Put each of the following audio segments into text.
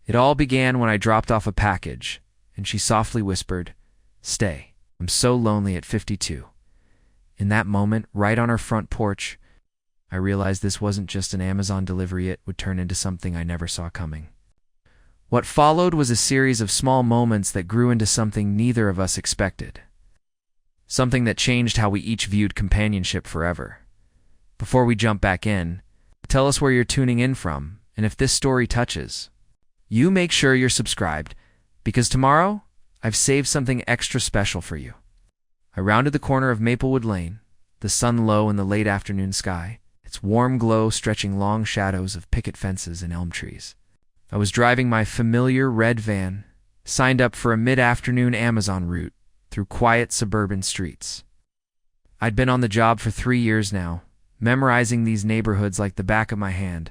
It all began when I dropped off a package, and she softly whispered, "Stay. I'm so lonely at 52." In that moment, right on her front porch, I realized this wasn't just an Amazon delivery, it would turn into something I never saw coming. What followed was a series of small moments that grew into something neither of us expected. Something that changed how we each viewed companionship forever. Before we jump back in, tell us where you're tuning in from, and if this story touches you, make sure you're subscribed, because tomorrow, I've saved something extra special for you. I rounded the corner of Maplewood Lane, the sun low in the late afternoon sky, its warm glow stretching long shadows of picket fences and elm trees. I was driving my familiar red van, signed up for a mid-afternoon Amazon route through quiet suburban streets. I'd been on the job for 3 years now, memorizing these neighborhoods like the back of my hand.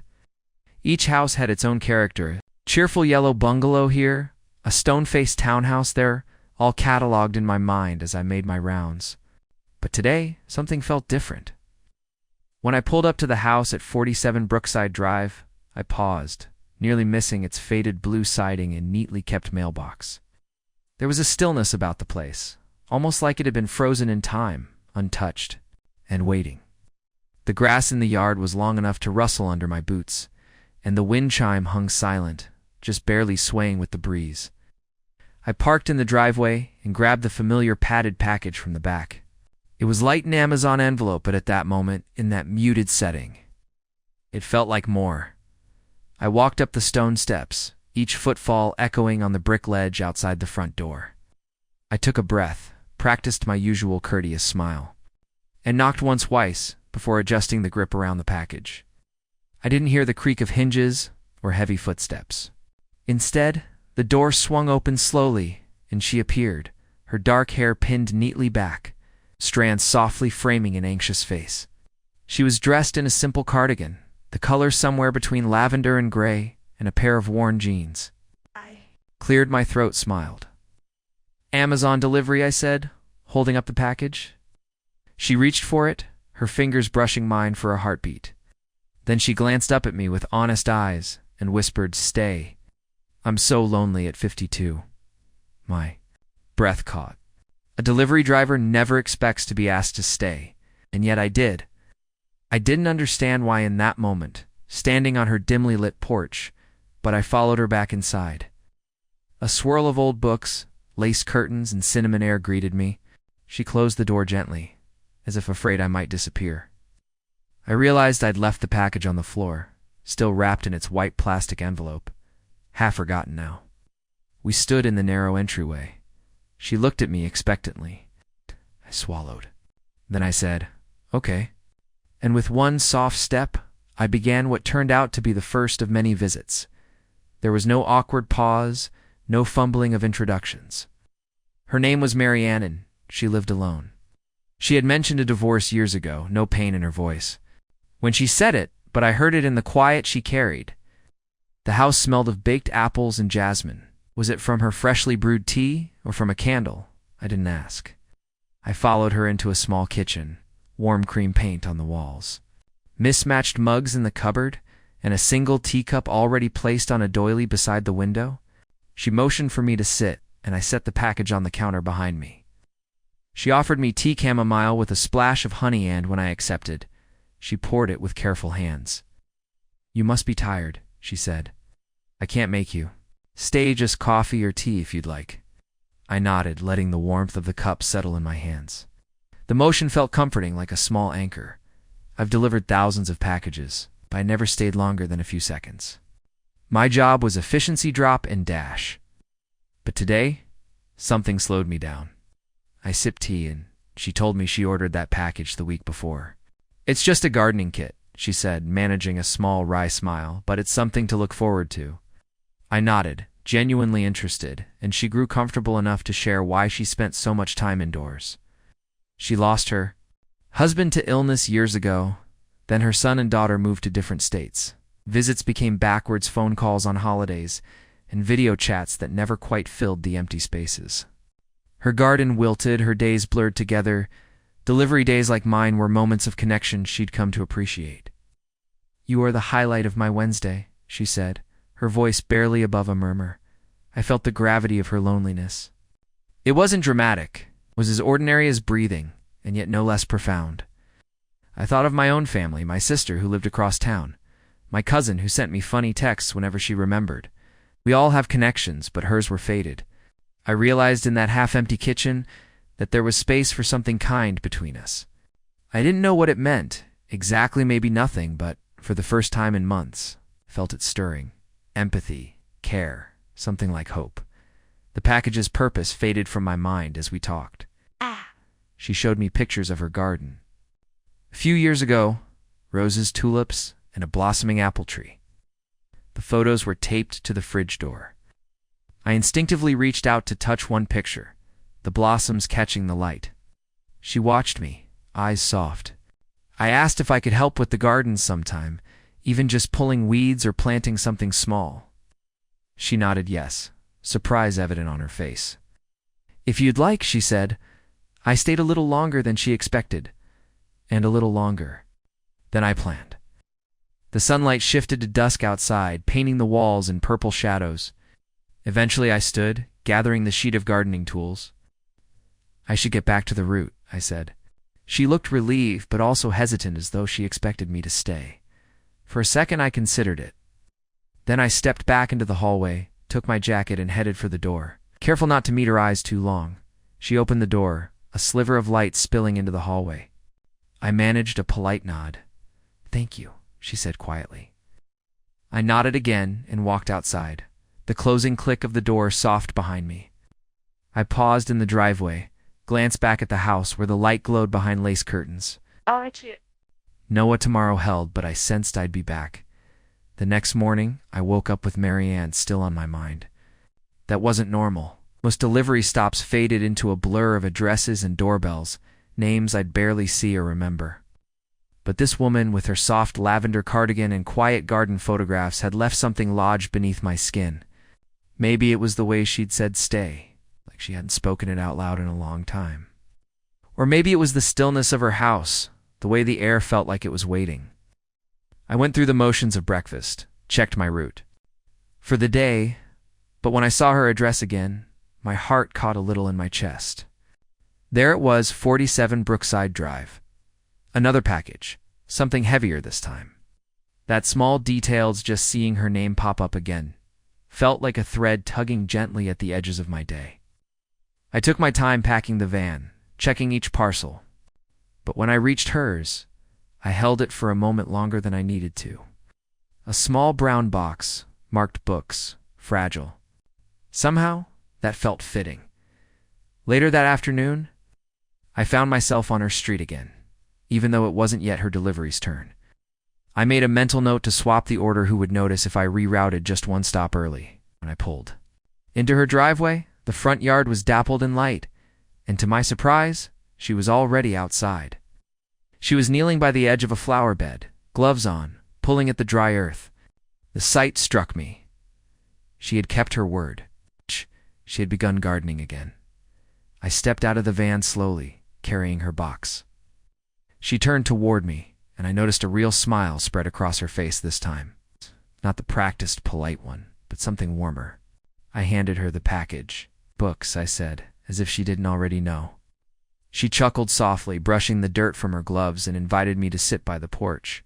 Each house had its own character. Cheerful yellow bungalow here, a stone-faced townhouse there, all cataloged in my mind as I made my rounds. But today, something felt different. When I pulled up to the house at 47 Brookside Drive, I paused, nearly missing its faded blue siding and neatly kept mailbox. There was a stillness about the place, almost like it had been frozen in time, untouched, and waiting. The grass in the yard was long enough to rustle under my boots, and the wind chime hung silent, just barely swaying with the breeze. I parked in the driveway and grabbed the familiar padded package from the back. It was light in Amazon envelope, but at that moment, in that muted setting, it felt like more. I walked up the stone steps, each footfall echoing on the brick ledge outside the front door. I took a breath, practiced my usual courteous smile, and knocked once twice before adjusting the grip around the package. I didn't hear the creak of hinges or heavy footsteps. Instead, the door swung open slowly, and she appeared, her dark hair pinned neatly back, strands softly framing an anxious face. She was dressed in a simple cardigan, the color somewhere between lavender and gray, and a pair of worn jeans. I cleared my throat, smiled. "Amazon delivery," I said, holding up the package. She reached for it, her fingers brushing mine for a heartbeat. Then she glanced up at me with honest eyes and whispered, "Stay. I'm so lonely at 52. My breath caught. A delivery driver never expects to be asked to stay, and yet I did. I didn't understand why in that moment, standing on her dimly lit porch, but I followed her back inside. A swirl of old books, lace curtains, and cinnamon air greeted me. She closed the door gently, as if afraid I might disappear. I realized I'd left the package on the floor, still wrapped in its white plastic envelope, half forgotten now. We stood in the narrow entryway. She looked at me expectantly. I swallowed. Then I said, "Okay." And with one soft step, I began what turned out to be the first of many visits. There was no awkward pause, no fumbling of introductions. Her name was Marianne, and she lived alone. She had mentioned a divorce years ago, no pain in her voice when she said it, but I heard it in the quiet she carried. The house smelled of baked apples and jasmine. Was it from her freshly brewed tea or from a candle? I didn't ask. I followed her into a small kitchen, warm cream paint on the walls, mismatched mugs in the cupboard, and a single teacup already placed on a doily beside the window. She motioned for me to sit, and I set the package on the counter behind me. She offered me tea chamomile with a splash of honey, and when I accepted, she poured it with careful hands. "You must be tired," she said. "I can't make you. Stay, just coffee or tea if you'd like." I nodded, letting the warmth of the cup settle in my hands. The motion felt comforting, like a small anchor. I've delivered thousands of packages, but I never stayed longer than a few seconds. My job was efficiency, drop and dash. But today, something slowed me down. I sipped tea, and she told me she ordered that package the week before. "It's just a gardening kit," she said, managing a small wry smile, "but it's something to look forward to." I nodded, genuinely interested, and she grew comfortable enough to share why she spent so much time indoors. She lost her husband to illness years ago, then her son and daughter moved to different states. Visits became backwards phone calls on holidays, and video chats that never quite filled the empty spaces. Her garden wilted, her days blurred together. Delivery days like mine were moments of connection she'd come to appreciate. "You are the highlight of my Wednesday," she said, her voice barely above a murmur. I felt the gravity of her loneliness. It wasn't dramatic, it was as ordinary as breathing, and yet no less profound. I thought of my own family, my sister who lived across town, my cousin who sent me funny texts whenever she remembered. We all have connections, but hers were faded. I realized in that half-empty kitchen that there was space for something kind between us. I didn't know what it meant, exactly, maybe nothing, but for the first time in months, felt it stirring. Empathy, care, something like hope. The package's purpose faded from my mind as we talked. She showed me pictures of her garden. A few years ago, roses, tulips, and a blossoming apple tree. The photos were taped to the fridge door. I instinctively reached out to touch one picture, the blossoms catching the light. She watched me, eyes soft. I asked if I could help with the garden sometime, even just pulling weeds or planting something small. She nodded yes, surprise evident on her face. "If you'd like," she said. I stayed a little longer than she expected, and a little longer than I planned. The sunlight shifted to dusk outside, painting the walls in purple shadows. Eventually I stood, gathering the sheet of gardening tools. "I should get back to the root," I said. She looked relieved, but also hesitant, as though she expected me to stay. For a second I considered it. Then I stepped back into the hallway, took my jacket, and headed for the door, careful not to meet her eyes too long. She opened the door, a sliver of light spilling into the hallway. I managed a polite nod. "Thank you," she said quietly. I nodded again and walked outside, the closing click of the door soft behind me. I paused in the driveway, glanced back at the house where the light glowed behind lace curtains. Know what tomorrow held, but I sensed I'd be back. The next morning, I woke up with Mary Ann still on my mind. That wasn't normal. Most delivery stops faded into a blur of addresses and doorbells, names I'd barely see or remember. But this woman, with her soft lavender cardigan and quiet garden photographs, had left something lodged beneath my skin. Maybe it was the way she'd said stay, like she hadn't spoken it out loud in a long time. Or maybe it was the stillness of her house, the way the air felt like it was waiting. I went through the motions of breakfast, checked my route for the day, but when I saw her address again, my heart caught a little in my chest. There it was, 47 Brookside Drive. Another package, something heavier this time. That small details, just seeing her name pop up again, felt like a thread tugging gently at the edges of my day. I took my time packing the van, checking each parcel, but when I reached hers, I held it for a moment longer than I needed to. A small brown box, marked books, fragile. Somehow, that felt fitting. Later that afternoon, I found myself on her street again, even though it wasn't yet her delivery's turn. I made a mental note to swap the order. Who would notice if I rerouted just one stop early? When I pulled into her driveway, the front yard was dappled in light, and to my surprise, she was already outside. She was kneeling by the edge of a flower bed, gloves on, pulling at the dry earth. The sight struck me. She had kept her word. She had begun gardening again. I stepped out of the van slowly, carrying her box. She turned toward me, and I noticed a real smile spread across her face this time. Not the practiced, polite one, but something warmer. I handed her the package. "Books," I said, as if she didn't already know. She chuckled softly, brushing the dirt from her gloves, and invited me to sit by the porch.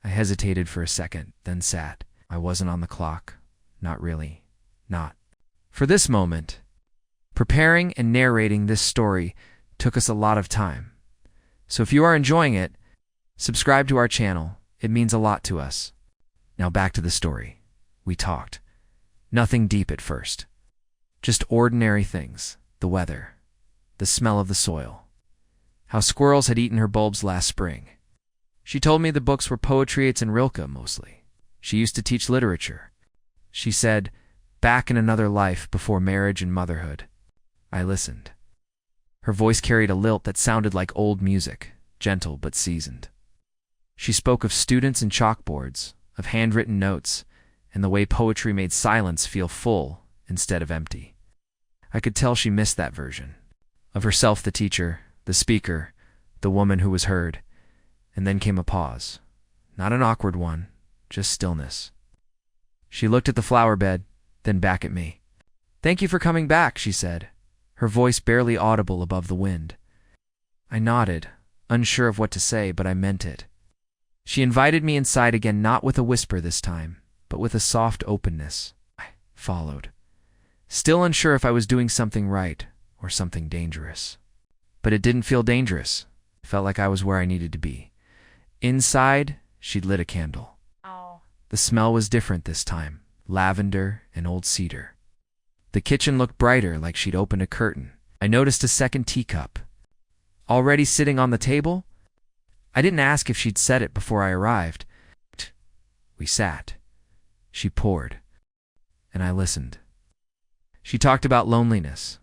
I hesitated for a second, then sat. I wasn't on the clock. Not really. Not. For this moment, preparing and narrating this story took us a lot of time. So if you are enjoying it, subscribe to our channel. It means a lot to us. Now back to the story. We talked. Nothing deep at first. Just ordinary things. The weather. The smell of the soil. How squirrels had eaten her bulbs last spring. She told me the books were poetry. It's in Rilke, mostly. She used to teach literature. She said, back in another life before marriage and motherhood. I listened. Her voice carried a lilt that sounded like old music, gentle but seasoned. She spoke of students and chalkboards, of handwritten notes, and the way poetry made silence feel full instead of empty. I could tell she missed that version. Of herself, the teacher, the speaker, the woman who was heard. And then came a pause. Not an awkward one, just stillness. She looked at the flower bed, then back at me. "Thank you for coming back," she said, her voice barely audible above the wind. I nodded, unsure of what to say, but I meant it. She invited me inside again, not with a whisper this time, but with a soft openness. I followed, still unsure if I was doing something right or something dangerous. But it didn't feel dangerous. It felt like I was where I needed to be. Inside, she'd lit a candle. Oh. The smell was different this time, lavender and old cedar. The kitchen looked brighter, like she'd opened a curtain. I noticed a second teacup, already sitting on the table. I didn't ask if she'd set it before I arrived. We sat. She poured, and I listened. She talked about loneliness,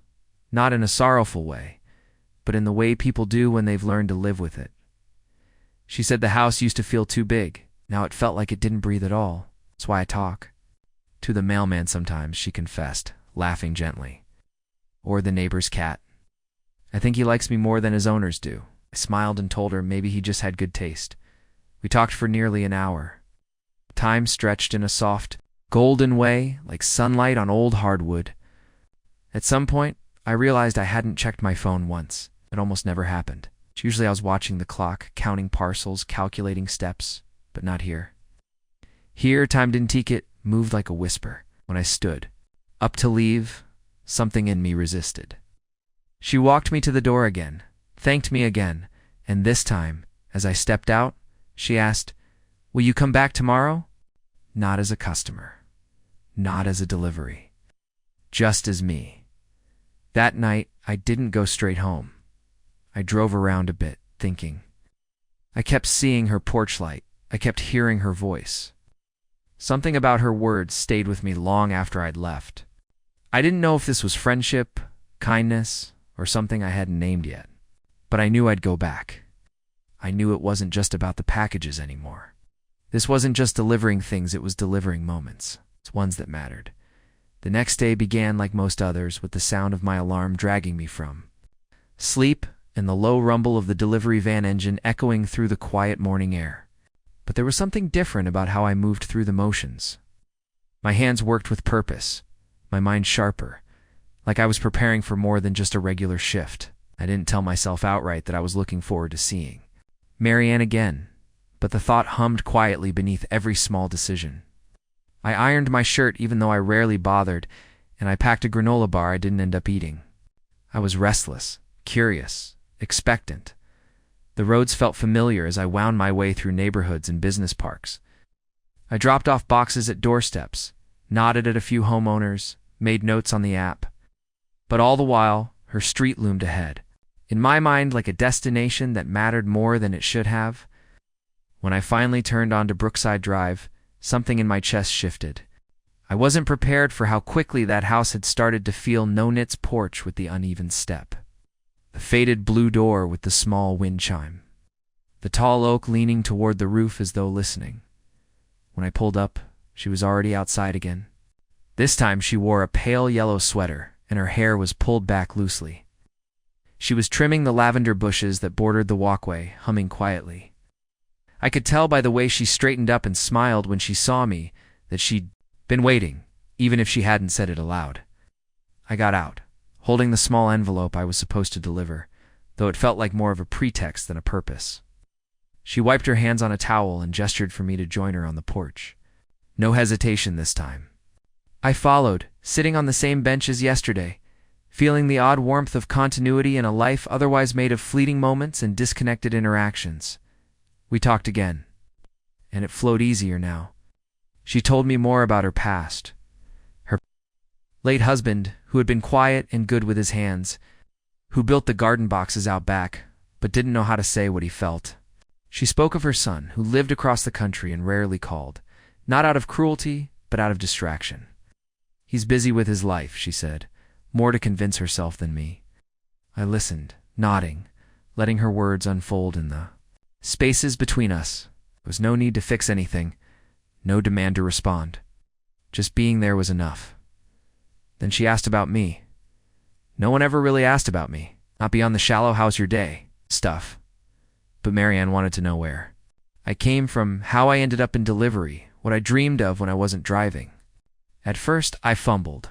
not in a sorrowful way, but in the way people do when they've learned to live with it. She said the house used to feel too big. Now it felt like it didn't breathe at all. That's why I talk. To the mailman sometimes, she confessed, laughing gently. Or the neighbor's cat. I think he likes me more than his owners do. I smiled and told her maybe he just had good taste. We talked for nearly an hour. Time stretched in a soft, golden way, like sunlight on old hardwood. At some point, I realized I hadn't checked my phone once. It almost never happened. Usually I was watching the clock, counting parcels, calculating steps, but not here. Here, time didn't tick, moved like a whisper. When I stood up to leave, something in me resisted. She walked me to the door again, thanked me again, and this time, as I stepped out, she asked, "Will you come back tomorrow?" Not as a customer, not as a delivery, just as me. That night, I didn't go straight home. I drove around a bit, thinking. I kept seeing her porch light. I kept hearing her voice. Something about her words stayed with me long after I'd left. I didn't know if this was friendship, kindness, or something I hadn't named yet. But I knew I'd go back. I knew it wasn't just about the packages anymore. This wasn't just delivering things, it was delivering moments. It's ones that mattered. The next day began like most others, with the sound of my alarm dragging me from sleep and the low rumble of the delivery van engine echoing through the quiet morning air. But there was something different about how I moved through the motions. My hands worked with purpose, my mind sharper, like I was preparing for more than just a regular shift. I didn't tell myself outright that I was looking forward to seeing Marianne again, but the thought hummed quietly beneath every small decision. I ironed my shirt even though I rarely bothered, and I packed a granola bar I didn't end up eating. I was restless, curious, expectant. The roads felt familiar as I wound my way through neighborhoods and business parks. I dropped off boxes at doorsteps, nodded at a few homeowners, made notes on the app. But all the while, her street loomed ahead, in my mind like a destination that mattered more than it should have. When I finally turned onto Brookside Drive, something in my chest shifted. I wasn't prepared for how quickly that house had started to feel no-knits porch with the uneven step. The faded blue door with the small wind chime. The tall oak leaning toward the roof as though listening. When I pulled up, she was already outside again. This time she wore a pale yellow sweater, and her hair was pulled back loosely. She was trimming the lavender bushes that bordered the walkway, humming quietly. I could tell by the way she straightened up and smiled when she saw me that she'd been waiting, even if she hadn't said it aloud. I got out, holding the small envelope I was supposed to deliver, though it felt like more of a pretext than a purpose. She wiped her hands on a towel and gestured for me to join her on the porch. No hesitation this time. I followed, sitting on the same bench as yesterday, feeling the odd warmth of continuity in a life otherwise made of fleeting moments and disconnected interactions. We talked again, and it flowed easier now. She told me more about her past. Her late husband, who had been quiet and good with his hands, who built the garden boxes out back, but didn't know how to say what he felt. She spoke of her son, who lived across the country and rarely called, not out of cruelty, but out of distraction. He's busy with his life, she said, more to convince herself than me. I listened, nodding, letting her words unfold in the spaces between us. There was no need to fix anything, no demand to respond. Just being there was enough. Then she asked about me. No one ever really asked about me, not beyond the shallow "how's your day" stuff. But Marianne wanted to know where I came from, how I ended up in delivery, what I dreamed of when I wasn't driving. At first, I fumbled.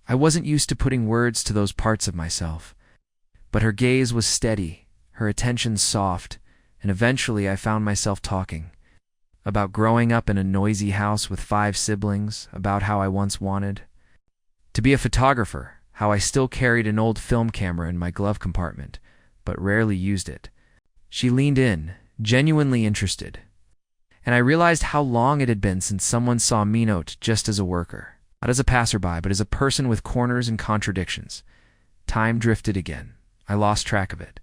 I wasn't used to putting words to those parts of myself. But her gaze was steady, her attention soft, and eventually I found myself talking. About growing up in a noisy house with 5 siblings, about how I once wanted to be a photographer, how I still carried an old film camera in my glove compartment, but rarely used it. She leaned in, genuinely interested. And I realized how long it had been since someone saw me not just as a worker, not as a passerby, but as a person with corners and contradictions. Time drifted again. I lost track of it.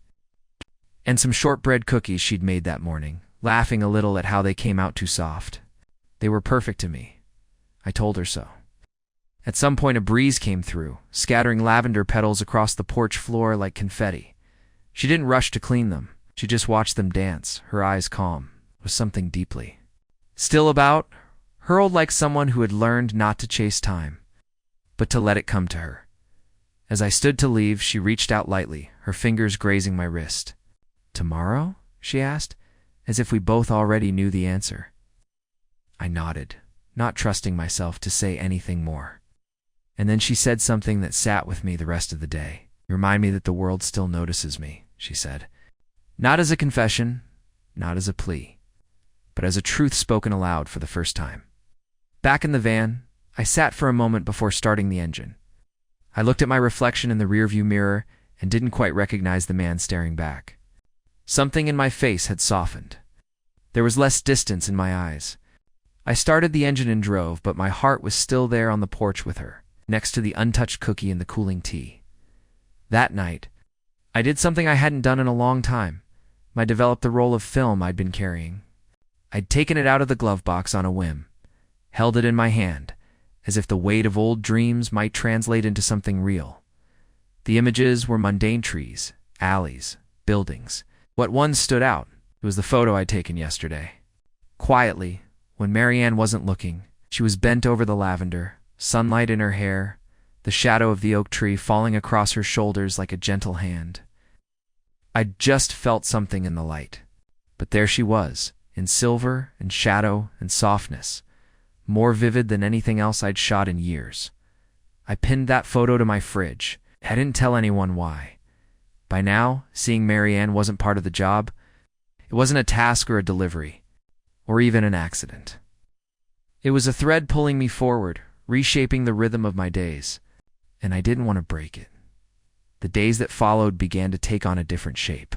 And some shortbread cookies she'd made that morning, laughing a little at how they came out too soft. They were perfect to me. I told her so. At some point a breeze came through, scattering lavender petals across the porch floor like confetti. She didn't rush to clean them. She just watched them dance, her eyes calm, with something deeply still about, hurled like someone who had learned not to chase time, but to let it come to her. As I stood to leave, she reached out lightly, her fingers grazing my wrist. "Tomorrow?" she asked, as if we both already knew the answer. I nodded, not trusting myself to say anything more. And then she said something that sat with me the rest of the day. "You remind me that the world still notices me," she said. Not as a confession, not as a plea, but as a truth spoken aloud for the first time. Back in the van, I sat for a moment before starting the engine. I looked at my reflection in the rearview mirror and didn't quite recognize the man staring back. Something in my face had softened. There was less distance in my eyes. I started the engine and drove, but my heart was still there on the porch with her, next to the untouched cookie and the cooling tea. That night, I did something I hadn't done in a long time. I developed the roll of film I'd been carrying. I'd taken it out of the glove box on a whim, held it in my hand, as if the weight of old dreams might translate into something real. The images were mundane trees, alleys, buildings. What one stood out, it was the photo I'd taken yesterday. Quietly, when Marianne wasn't looking, she was bent over the lavender, sunlight in her hair, the shadow of the oak tree falling across her shoulders like a gentle hand. I'd just felt something in the light, but there she was, in silver and shadow and softness, more vivid than anything else I'd shot in years. I pinned that photo to my fridge. I didn't tell anyone why. By now, seeing Marianne wasn't part of the job. It wasn't a task or a delivery, or even an accident. It was a thread pulling me forward, reshaping the rhythm of my days, and I didn't want to break it. The days that followed began to take on a different shape.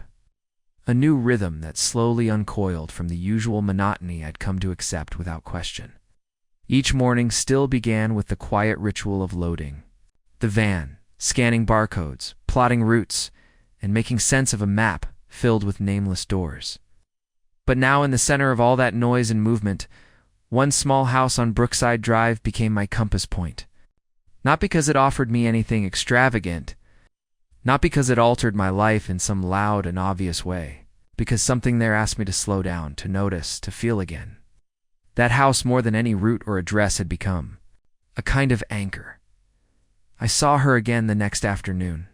A new rhythm that slowly uncoiled from the usual monotony I'd come to accept without question. Each morning still began with the quiet ritual of loading the van, scanning barcodes, plotting routes, and making sense of a map filled with nameless doors. But now in the center of all that noise and movement, one small house on Brookside Drive became my compass point. Not because it offered me anything extravagant, not because it altered my life in some loud and obvious way, because something there asked me to slow down, to notice, to feel again. That house, more than any route or address, had become a kind of anchor. I saw her again the next afternoon.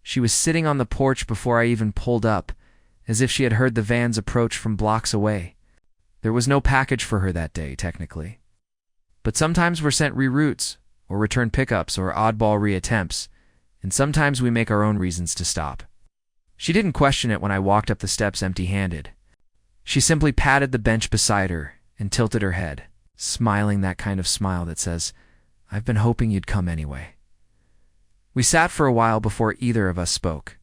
She was sitting on the porch before I even pulled up, as if she had heard the van's approach from blocks away. There was no package for her that day, technically. But sometimes we're sent reroutes, or return pickups, or oddball reattempts, and sometimes we make our own reasons to stop. She didn't question it when I walked up the steps empty-handed. She simply patted the bench beside her and tilted her head, smiling that kind of smile that says, "I've been hoping you'd come anyway." We sat for a while before either of us spoke.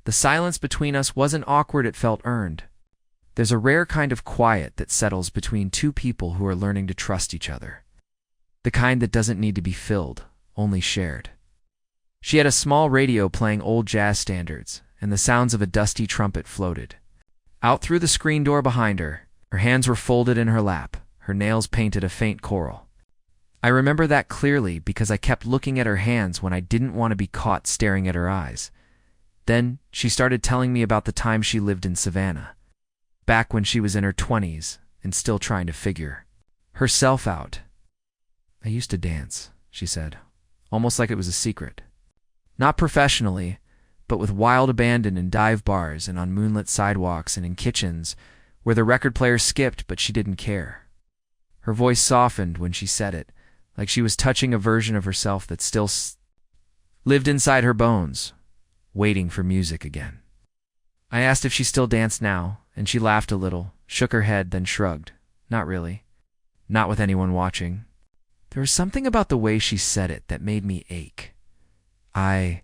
The silence between us wasn't awkward, it felt earned. There's a rare kind of quiet that settles between two people who are learning to trust each other. The kind that doesn't need to be filled, only shared. She had a small radio playing old jazz standards, and the sounds of a dusty trumpet floated. Out through the screen door behind her, her hands were folded in her lap, her nails painted a faint coral. I remember that clearly because I kept looking at her hands when I didn't want to be caught staring at her eyes. Then she started telling me about the time she lived in Savannah, back when she was in her 20s and still trying to figure herself out. "I used to dance," she said, almost like it was a secret. Not professionally, but with wild abandon in dive bars and on moonlit sidewalks and in kitchens where the record player skipped but she didn't care. Her voice softened when she said it, like she was touching a version of herself that still lived inside her bones, waiting for music again. I asked if she still danced now, and she laughed a little, shook her head, then shrugged. Not really. Not with anyone watching. There was something about the way she said it that made me ache. I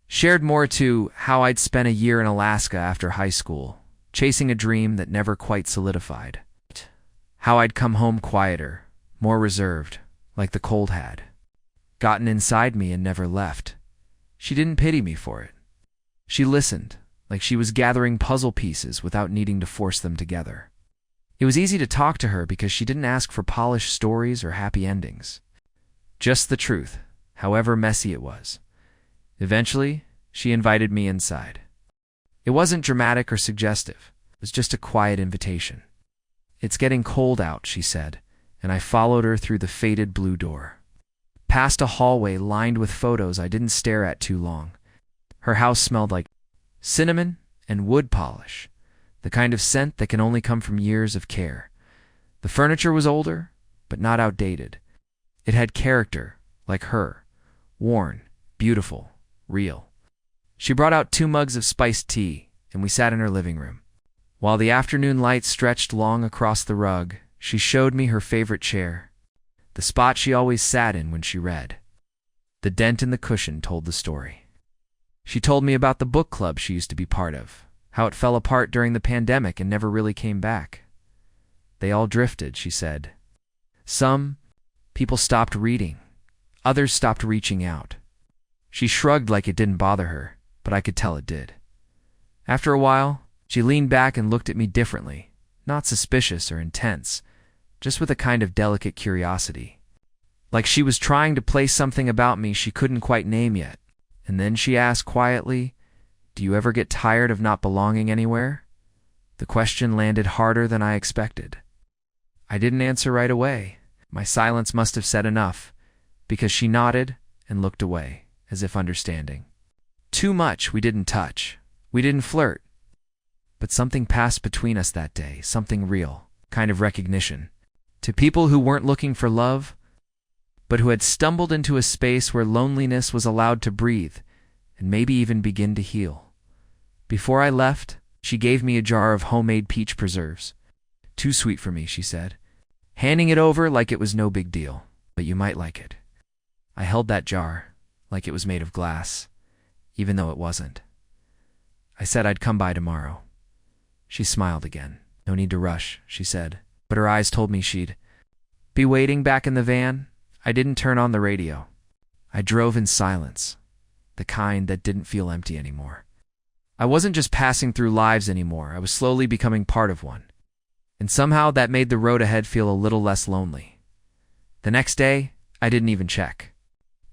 shared more to how I'd spent a year in Alaska after high school, chasing a dream that never quite solidified. How I'd come home quieter, more reserved, like the cold had gotten inside me and never left. She didn't pity me for it. She listened, like she was gathering puzzle pieces without needing to force them together. It was easy to talk to her because she didn't ask for polished stories or happy endings. Just the truth, however messy it was. Eventually, she invited me inside. It wasn't dramatic or suggestive. It was just a quiet invitation. "It's getting cold out," she said, and I followed her through the faded blue door. Past a hallway lined with photos I didn't stare at too long. Her house smelled like cinnamon and wood polish, the kind of scent that can only come from years of care. The furniture was older, but not outdated. It had character, like her, worn, beautiful, real. She brought out 2 mugs of spiced tea, and we sat in her living room. While the afternoon light stretched long across the rug, she showed me her favorite chair, the spot she always sat in when she read. The dent in the cushion told the story. She told me about the book club she used to be part of, how it fell apart during the pandemic and never really came back. They all drifted, she said. Some people stopped reading. Others stopped reaching out. She shrugged like it didn't bother her, but I could tell it did. After a while, she leaned back and looked at me differently, not suspicious or intense, just with a kind of delicate curiosity. Like she was trying to place something about me she couldn't quite name yet. And then she asked quietly, "Do you ever get tired of not belonging anywhere?" The question landed harder than I expected. I didn't answer right away. My silence must have said enough, because she nodded and looked away, as if understanding. Too much we didn't touch. We didn't flirt. But something passed between us that day, something real, kind of recognition. To people who weren't looking for love, but who had stumbled into a space where loneliness was allowed to breathe and maybe even begin to heal. Before I left, she gave me a jar of homemade peach preserves. "Too sweet for me," she said, handing it over like it was no big deal, "but you might like it." I held that jar like it was made of glass, even though it wasn't. I said I'd come by tomorrow. She smiled again. "No need to rush," she said, but her eyes told me she'd be waiting back in the van. I didn't turn on the radio. I drove in silence, the kind that didn't feel empty anymore. I wasn't just passing through lives anymore. I was slowly becoming part of one. And somehow that made the road ahead feel a little less lonely. The next day, I didn't even check.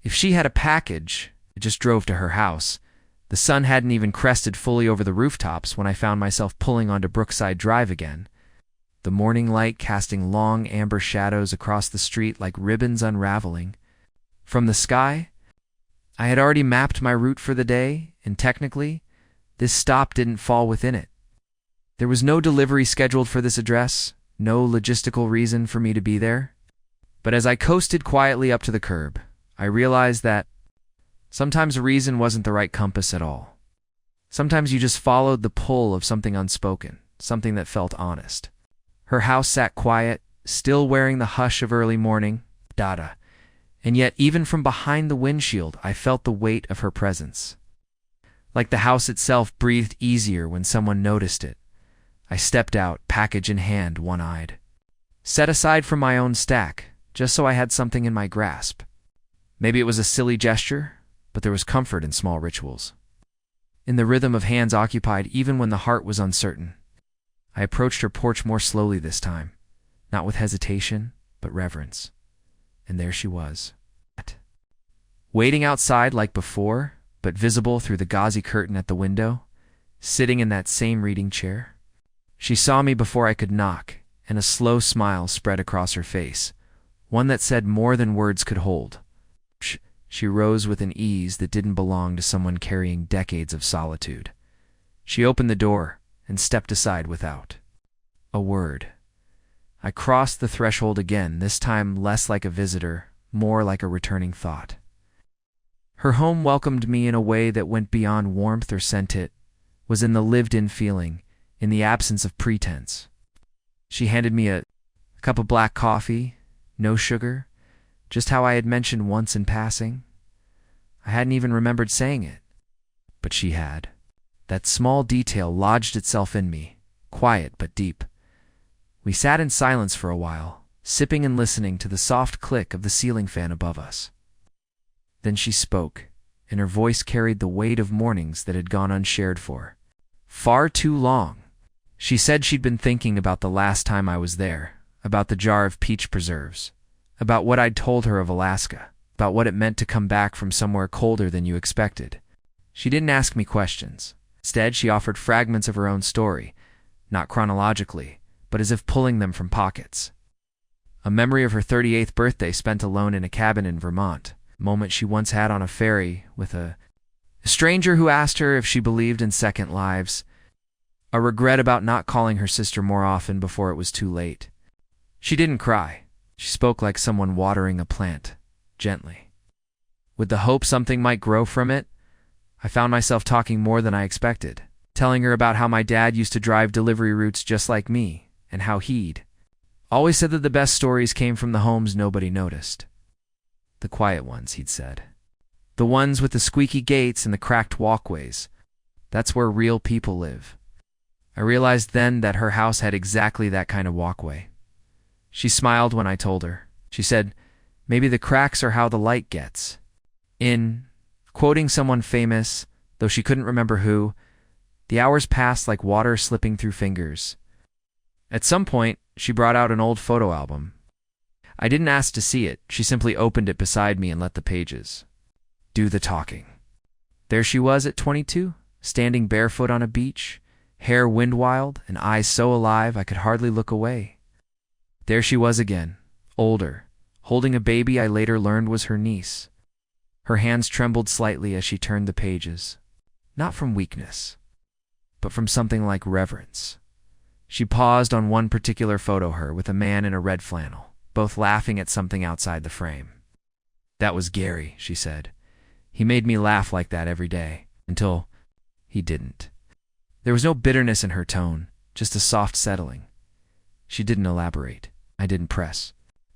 If she had a package, I just drove to her house. The sun hadn't even crested fully over the rooftops when I found myself pulling onto Brookside Drive again, the morning light casting long amber shadows across the street like ribbons unraveling. From the sky, I had already mapped my route for the day, and technically, this stop didn't fall within it. There was no delivery scheduled for this address, no logistical reason for me to be there. But as I coasted quietly up to the curb, I realized that sometimes a reason wasn't the right compass at all. Sometimes you just followed the pull of something unspoken, something that felt honest. Her house sat quiet, still wearing the hush of early morning, and yet even from behind the windshield I felt the weight of her presence. Like the house itself breathed easier when someone noticed it. I stepped out, package in hand, one-eyed. Set aside from my own stack, just so I had something in my grasp. Maybe it was a silly gesture, but there was comfort in small rituals. In the rhythm of hands occupied even when the heart was uncertain. I approached her porch more slowly this time, not with hesitation, but reverence. And there she was. Waiting outside like before, but visible through the gauzy curtain at the window, sitting in that same reading chair. She saw me before I could knock, and a slow smile spread across her face, one that said more than words could hold. She rose with an ease that didn't belong to someone carrying decades of solitude. She opened the door and stepped aside without a word. I crossed the threshold again, this time less like a visitor, more like a returning thought. Her home welcomed me in a way that went beyond warmth or scent. It was in the lived-in feeling, in the absence of pretense. She handed me a cup of black coffee, no sugar, just how I had mentioned once in passing. I hadn't even remembered saying it, but she had. That small detail lodged itself in me, quiet but deep. We sat in silence for a while, sipping and listening to the soft click of the ceiling fan above us. Then she spoke, and her voice carried the weight of mornings that had gone unshared for far too long. She said she'd been thinking about the last time I was there, about the jar of peach preserves, about what I'd told her of Alaska, about what it meant to come back from somewhere colder than you expected. She didn't ask me questions. Instead, she offered fragments of her own story, not chronologically, but as if pulling them from pockets. A memory of her 38th birthday spent alone in a cabin in Vermont, a moment she once had on a ferry with a stranger who asked her if she believed in second lives, a regret about not calling her sister more often before it was too late. She didn't cry. She spoke like someone watering a plant, gently. With the hope something might grow from it, I found myself talking more than I expected, telling her about how my dad used to drive delivery routes just like me, and how he'd always said that the best stories came from the homes nobody noticed. The quiet ones, he'd said. The ones with the squeaky gates and the cracked walkways. That's where real people live. I realized then that her house had exactly that kind of walkway. She smiled when I told her. She said, maybe the cracks are how the light gets in. Quoting someone famous, though she couldn't remember who, the hours passed like water slipping through fingers. At some point, she brought out an old photo album. I didn't ask to see it. She simply opened it beside me and let the pages do the talking. There she was at 22, standing barefoot on a beach, hair wind-wild and eyes so alive I could hardly look away. There she was again, older, holding a baby I later learned was her niece. Her hands trembled slightly as she turned the pages, not from weakness, but from something like reverence. She paused on one particular photo her with a man in a red flannel, both laughing at something outside the frame. That was Gary, she said. He made me laugh like that every day, until he didn't. There was no bitterness in her tone, just a soft settling. She didn't elaborate. I didn't press.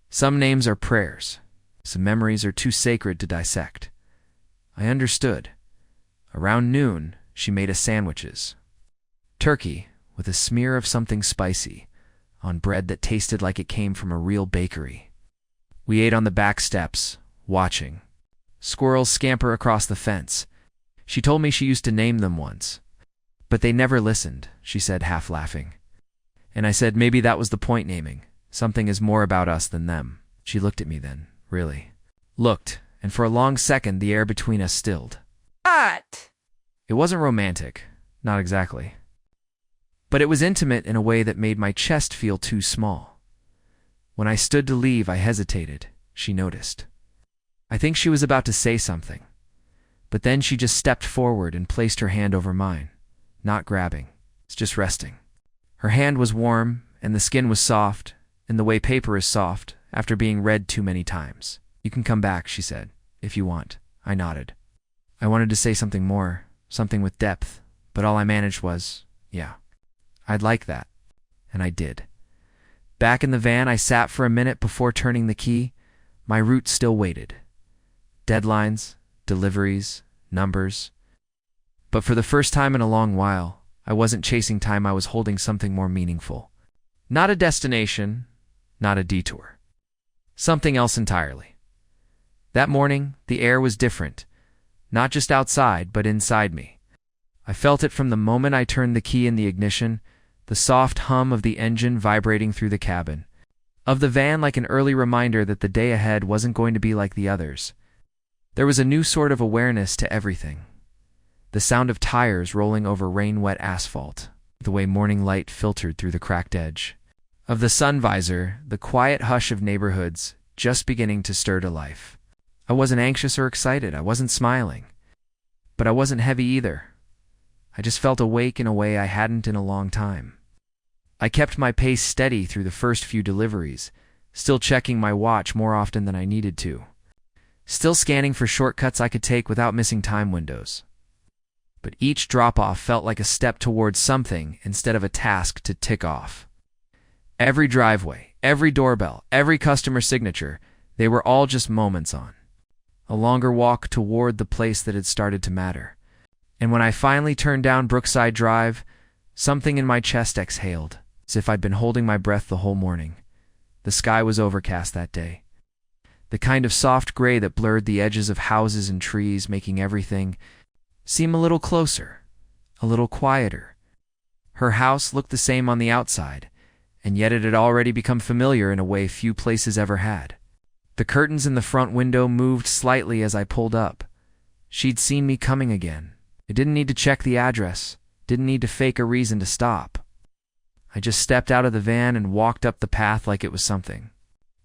Some names are prayers. Some memories are too sacred to dissect. I understood. Around noon, she made us sandwiches. Turkey, with a smear of something spicy, on bread that tasted like it came from a real bakery. We ate on the back steps, watching. Squirrels scamper across the fence. She told me she used to name them once. But they never listened, she said, half laughing. And I said maybe that was the point, naming. Something is more about us than them. She looked at me then, really. Looked, and for a long second the air between us stilled. What? It wasn't romantic, not exactly. But it was intimate in a way that made my chest feel too small. When I stood to leave, I hesitated. She noticed. I think she was about to say something. But then she just stepped forward and placed her hand over mine. Not grabbing, it's just resting. Her hand was warm, and the skin was soft, in the way paper is soft, after being read too many times. You can come back, she said, if you want. I nodded. I wanted to say something more, something with depth, but all I managed was, yeah, I'd like that. And I did. Back in the van, I sat for a minute before turning the key. My route still waited. Deadlines, deliveries, numbers. But for the first time in a long while, I wasn't chasing time, I was holding something more meaningful. Not a destination, not a detour. Something else entirely. That morning, the air was different, not just outside, but inside me. I felt it from the moment I turned the key in the ignition, the soft hum of the engine vibrating through the cabin, of the van like an early reminder that the day ahead wasn't going to be like the others. There was a new sort of awareness to everything. The sound of tires rolling over rain-wet asphalt, the way morning light filtered through the cracked edge. Of the sun visor, the quiet hush of neighborhoods just beginning to stir to life. I wasn't anxious or excited. I wasn't smiling. But I wasn't heavy either. I just felt awake in a way I hadn't in a long time. I kept my pace steady through the first few deliveries, still checking my watch more often than I needed to, still scanning for shortcuts I could take without missing time windows. But each drop-off felt like a step towards something instead of a task to tick off. Every driveway, every doorbell, every customer signature, they were all just moments on a longer walk toward the place that had started to matter. And when I finally turned down Brookside Drive, something in my chest exhaled, as if I'd been holding my breath the whole morning. The sky was overcast that day, the kind of soft gray that blurred the edges of houses and trees, making everything seem a little closer, a little quieter. Her house looked the same on the outside, and yet it had already become familiar in a way few places ever had. The curtains in the front window moved slightly as I pulled up. She'd seen me coming again. I didn't need to check the address, didn't need to fake a reason to stop. I just stepped out of the van and walked up the path like it was something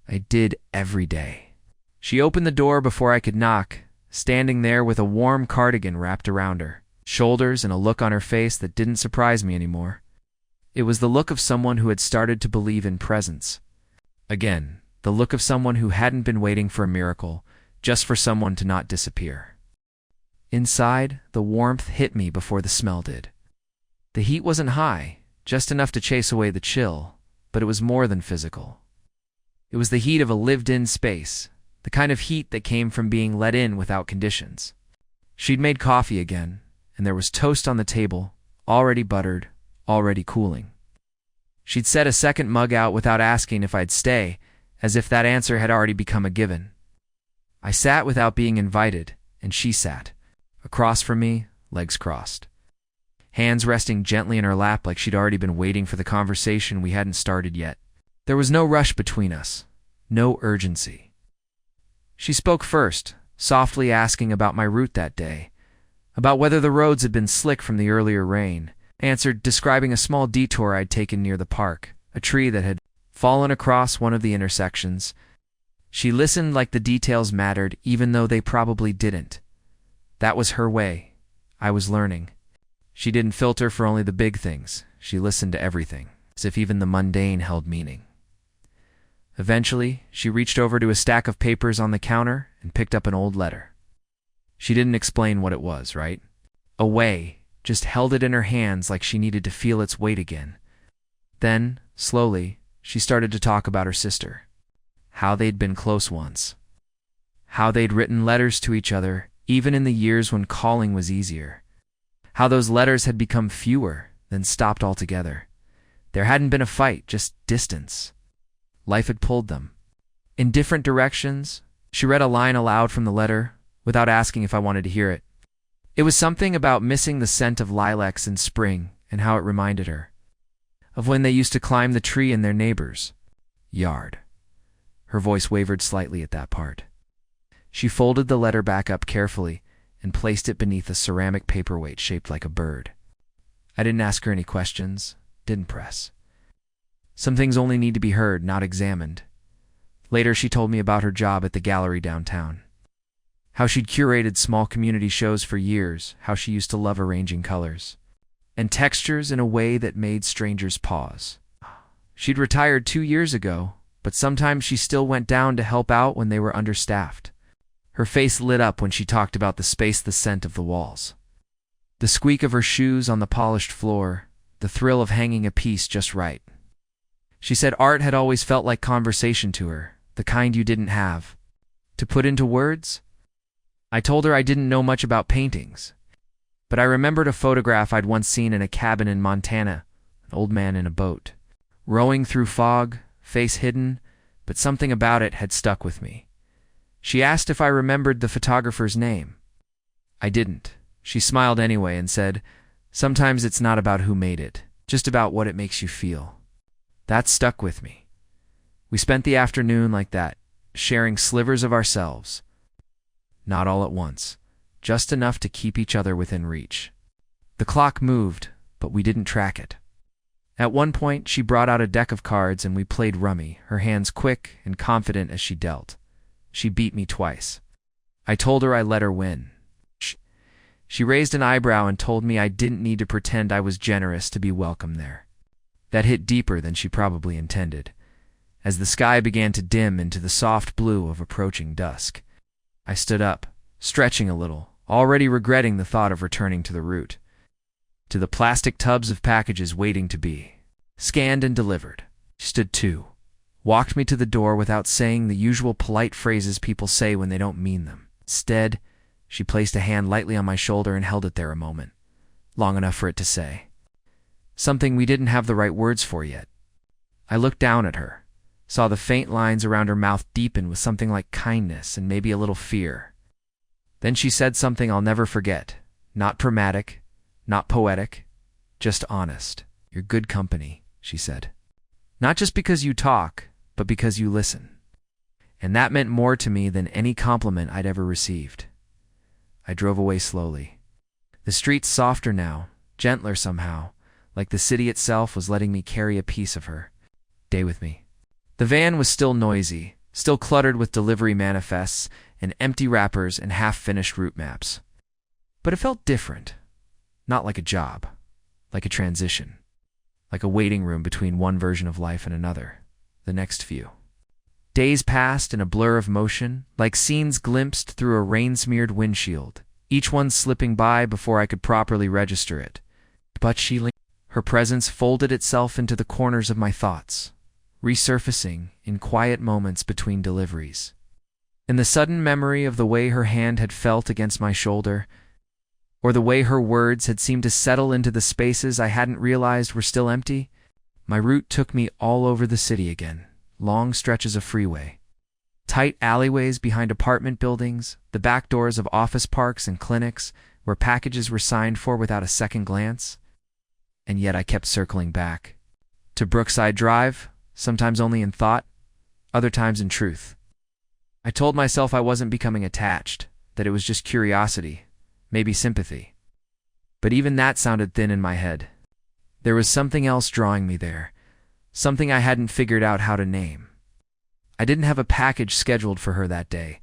I did every day. She opened the door before I could knock, standing there with a warm cardigan wrapped around her shoulders and a look on her face that didn't surprise me anymore. It was the look of someone who had started to believe in presence. Again, the look of someone who hadn't been waiting for a miracle, just for someone to not disappear. Inside, the warmth hit me before the smell did. The heat wasn't high, just enough to chase away the chill, but it was more than physical. It was the heat of a lived-in space, the kind of heat that came from being let in without conditions. She'd made coffee again, and there was toast on the table, already buttered, already cooling. She'd set a second mug out without asking if I'd stay, as if that answer had already become a given. I sat without being invited, and she sat, across from me, legs crossed, hands resting gently in her lap like she'd already been waiting for the conversation we hadn't started yet. There was no rush between us, no urgency. She spoke first, softly asking about my route that day, about whether the roads had been slick from the earlier rain. Answered, describing a small detour I'd taken near the park, a tree that had fallen across one of the intersections. She listened like the details mattered, even though they probably didn't. That was her way. I was learning. She didn't filter for only the big things. She listened to everything, as if even the mundane held meaning. Eventually, she reached over to a stack of papers on the counter and picked up an old letter. She didn't explain what it was, right? Away. Just held it in her hands like she needed to feel its weight again. Then, slowly, she started to talk about her sister. How they'd been close once. How they'd written letters to each other, even in the years when calling was easier. How those letters had become fewer, then stopped altogether. There hadn't been a fight, just distance. Life had pulled them. In different directions. She read a line aloud from the letter, without asking if I wanted to hear it. It was something about missing the scent of lilacs in spring and how it reminded her of when they used to climb the tree in their neighbor's yard. Her voice wavered slightly at that part. She folded the letter back up carefully and placed it beneath a ceramic paperweight shaped like a bird. I didn't ask her any questions, didn't press. Some things only need to be heard, not examined. Later she told me about her job at the gallery downtown. How she'd curated small community shows for years, how she used to love arranging colors and textures in a way that made strangers pause. She'd retired 2 years ago, but sometimes she still went down to help out when they were understaffed. Her face lit up when she talked about the space, the scent of the walls, the squeak of her shoes on the polished floor, the thrill of hanging a piece just right. She said art had always felt like conversation to her, the kind you didn't have to put into words. I told her I didn't know much about paintings, but I remembered a photograph I'd once seen in a cabin in Montana, an old man in a boat, rowing through fog, face hidden, but something about it had stuck with me. She asked if I remembered the photographer's name. I didn't. She smiled anyway and said, "Sometimes it's not about who made it, just about what it makes you feel." That stuck with me. We spent the afternoon like that, sharing slivers of ourselves. Not all at once, just enough to keep each other within reach. The clock moved, but we didn't track it. At one point, she brought out a deck of cards and we played rummy, her hands quick and confident as she dealt. She beat me twice. I told her I let her win. She raised an eyebrow and told me I didn't need to pretend I was generous to be welcome there. That hit deeper than she probably intended. as the sky began to dim into the soft blue of approaching dusk. I stood up, stretching a little, already regretting the thought of returning to the route, to the plastic tubs of packages waiting to be scanned and delivered. She stood too, walked me to the door without saying the usual polite phrases people say when they don't mean them. Instead, she placed a hand lightly on my shoulder and held it there a moment, long enough for it to say something we didn't have the right words for yet. I looked down at her, saw the faint lines around her mouth deepen with something like kindness and maybe a little fear. Then she said something I'll never forget, not dramatic, not poetic, just honest. "You're good company," she said. "Not just because you talk, but because you listen." And that meant more to me than any compliment I'd ever received. I drove away slowly. The streets softer now, gentler somehow, like the city itself was letting me carry a piece of her day with me. The van was still noisy, still cluttered with delivery manifests and empty wrappers and half-finished route maps. But it felt different. Not like a job, like a transition, like a waiting room between one version of life and another, the next few. Days passed in a blur of motion, like scenes glimpsed through a rain-smeared windshield, each one slipping by before I could properly register it. But she lingered. Her presence folded itself into the corners of my thoughts, resurfacing in quiet moments between deliveries. In the sudden memory of the way her hand had felt against my shoulder, or the way her words had seemed to settle into the spaces I hadn't realized were still empty, my route took me all over the city again. Long stretches of freeway, tight alleyways behind apartment buildings, the back doors of office parks and clinics where packages were signed for without a second glance. And yet I kept circling back. To Brookside Drive, sometimes only in thought, other times in truth. I told myself I wasn't becoming attached, that it was just curiosity, maybe sympathy. But even that sounded thin in my head. There was something else drawing me there, something I hadn't figured out how to name. I didn't have a package scheduled for her that day.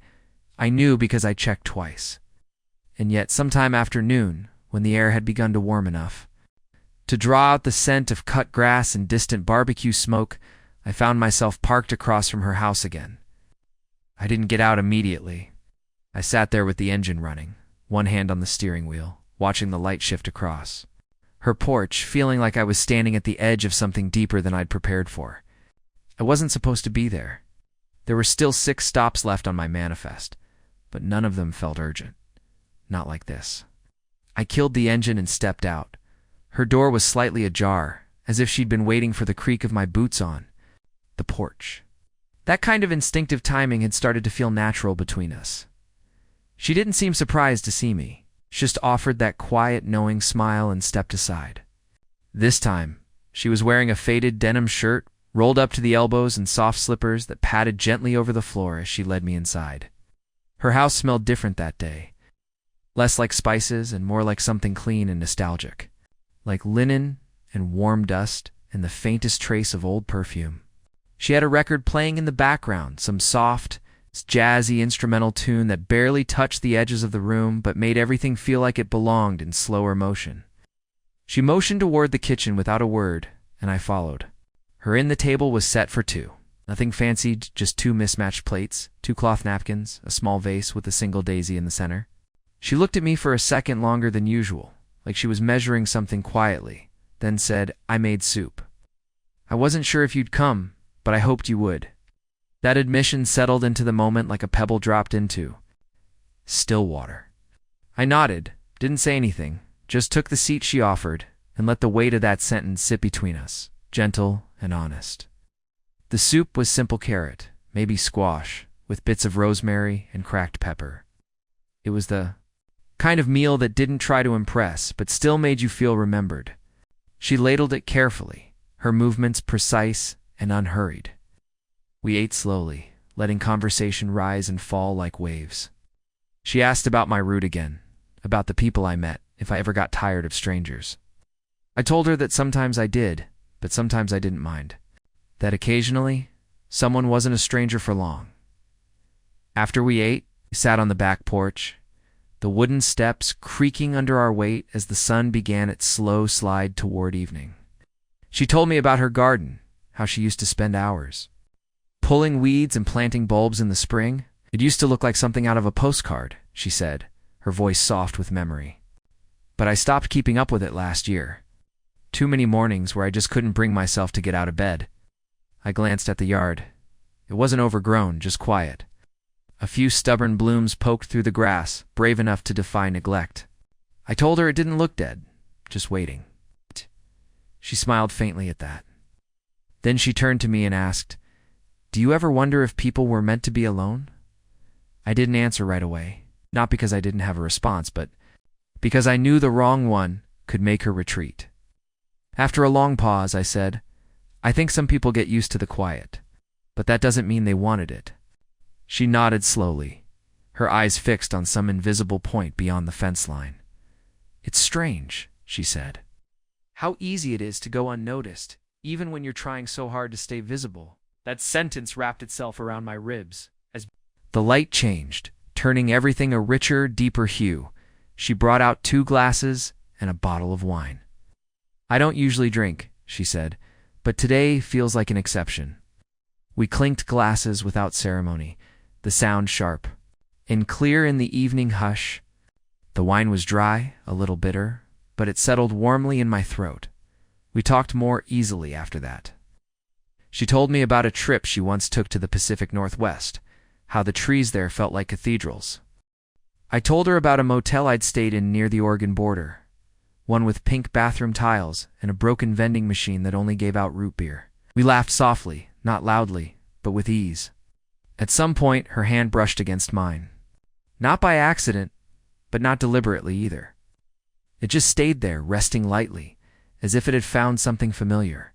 I knew because I checked twice. And yet sometime after noon, when the air had begun to warm enough to draw out the scent of cut grass and distant barbecue smoke, I found myself parked across from her house again. I didn't get out immediately. I sat there with the engine running, one hand on the steering wheel, watching the light shift across her porch, feeling like I was standing at the edge of something deeper than I'd prepared for. I wasn't supposed to be there. There were still 6 stops left on my manifest, but none of them felt urgent. Not like this. I killed the engine and stepped out. Her door was slightly ajar, as if she'd been waiting for the creak of my boots on the porch. That kind of instinctive timing had started to feel natural between us. She didn't seem surprised to see me. She just offered that quiet, knowing smile and stepped aside. This time, she was wearing a faded denim shirt, rolled up to the elbows, and soft slippers that padded gently over the floor as she led me inside. Her house smelled different that day. Less like spices and more like something clean and nostalgic. Like linen and warm dust and the faintest trace of old perfume. She had a record playing in the background, some soft, jazzy instrumental tune that barely touched the edges of the room but made everything feel like it belonged in slower motion. She motioned toward the kitchen without a word, and I followed. Her end the table was set for 2. Nothing fancy, just 2 mismatched plates, 2 cloth napkins, a small vase with a single daisy in the center. She looked at me for a second longer than usual, like she was measuring something quietly, then said, "I made soup. I wasn't sure if you'd come, but I hoped you would." That admission settled into the moment like a pebble dropped into still water. I nodded, didn't say anything, just took the seat she offered, and let the weight of that sentence sit between us, gentle and honest. The soup was simple carrot, maybe squash, with bits of rosemary and cracked pepper. It was the kind of meal that didn't try to impress, but still made you feel remembered. She ladled it carefully, her movements precise and unhurried. We ate slowly, letting conversation rise and fall like waves. She asked about my route again, about the people I met, if I ever got tired of strangers. I told her that sometimes I did, but sometimes I didn't mind. That occasionally, someone wasn't a stranger for long. After we ate, we sat on the back porch, the wooden steps creaking under our weight as the sun began its slow slide toward evening. She told me about her garden, how she used to spend hours Pulling weeds and planting bulbs in the spring. It used to look like something out of a postcard, she said, her voice soft with memory. But I stopped keeping up with it last year. Too many mornings where I just couldn't bring myself to get out of bed. I glanced at the yard. It wasn't overgrown, just quiet. A few stubborn blooms poked through the grass, brave enough to defy neglect. I told her it didn't look dead, just waiting. She smiled faintly at that. Then she turned to me and asked, "Do you ever wonder if people were meant to be alone?" I didn't answer right away, not because I didn't have a response, but because I knew the wrong one could make her retreat. After a long pause, I said, "I think some people get used to the quiet, but that doesn't mean they wanted it." She nodded slowly, her eyes fixed on some invisible point beyond the fence line. "It's strange," she said. "How easy it is to go unnoticed, even when you're trying so hard to stay visible." That sentence wrapped itself around my ribs as the light changed, turning everything a richer, deeper hue. She brought out 2 glasses and a bottle of wine. "I don't usually drink," she said, "but today feels like an exception." We clinked glasses without ceremony, the sound sharp and clear in the evening hush. The wine was dry, a little bitter, but it settled warmly in my throat. We talked more easily after that. She told me about a trip she once took to the Pacific Northwest, how the trees there felt like cathedrals. I told her about a motel I'd stayed in near the Oregon border, one with pink bathroom tiles and a broken vending machine that only gave out root beer. We laughed softly, not loudly, but with ease. At some point, her hand brushed against mine. Not by accident, but not deliberately either. It just stayed there, resting lightly, as if it had found something familiar.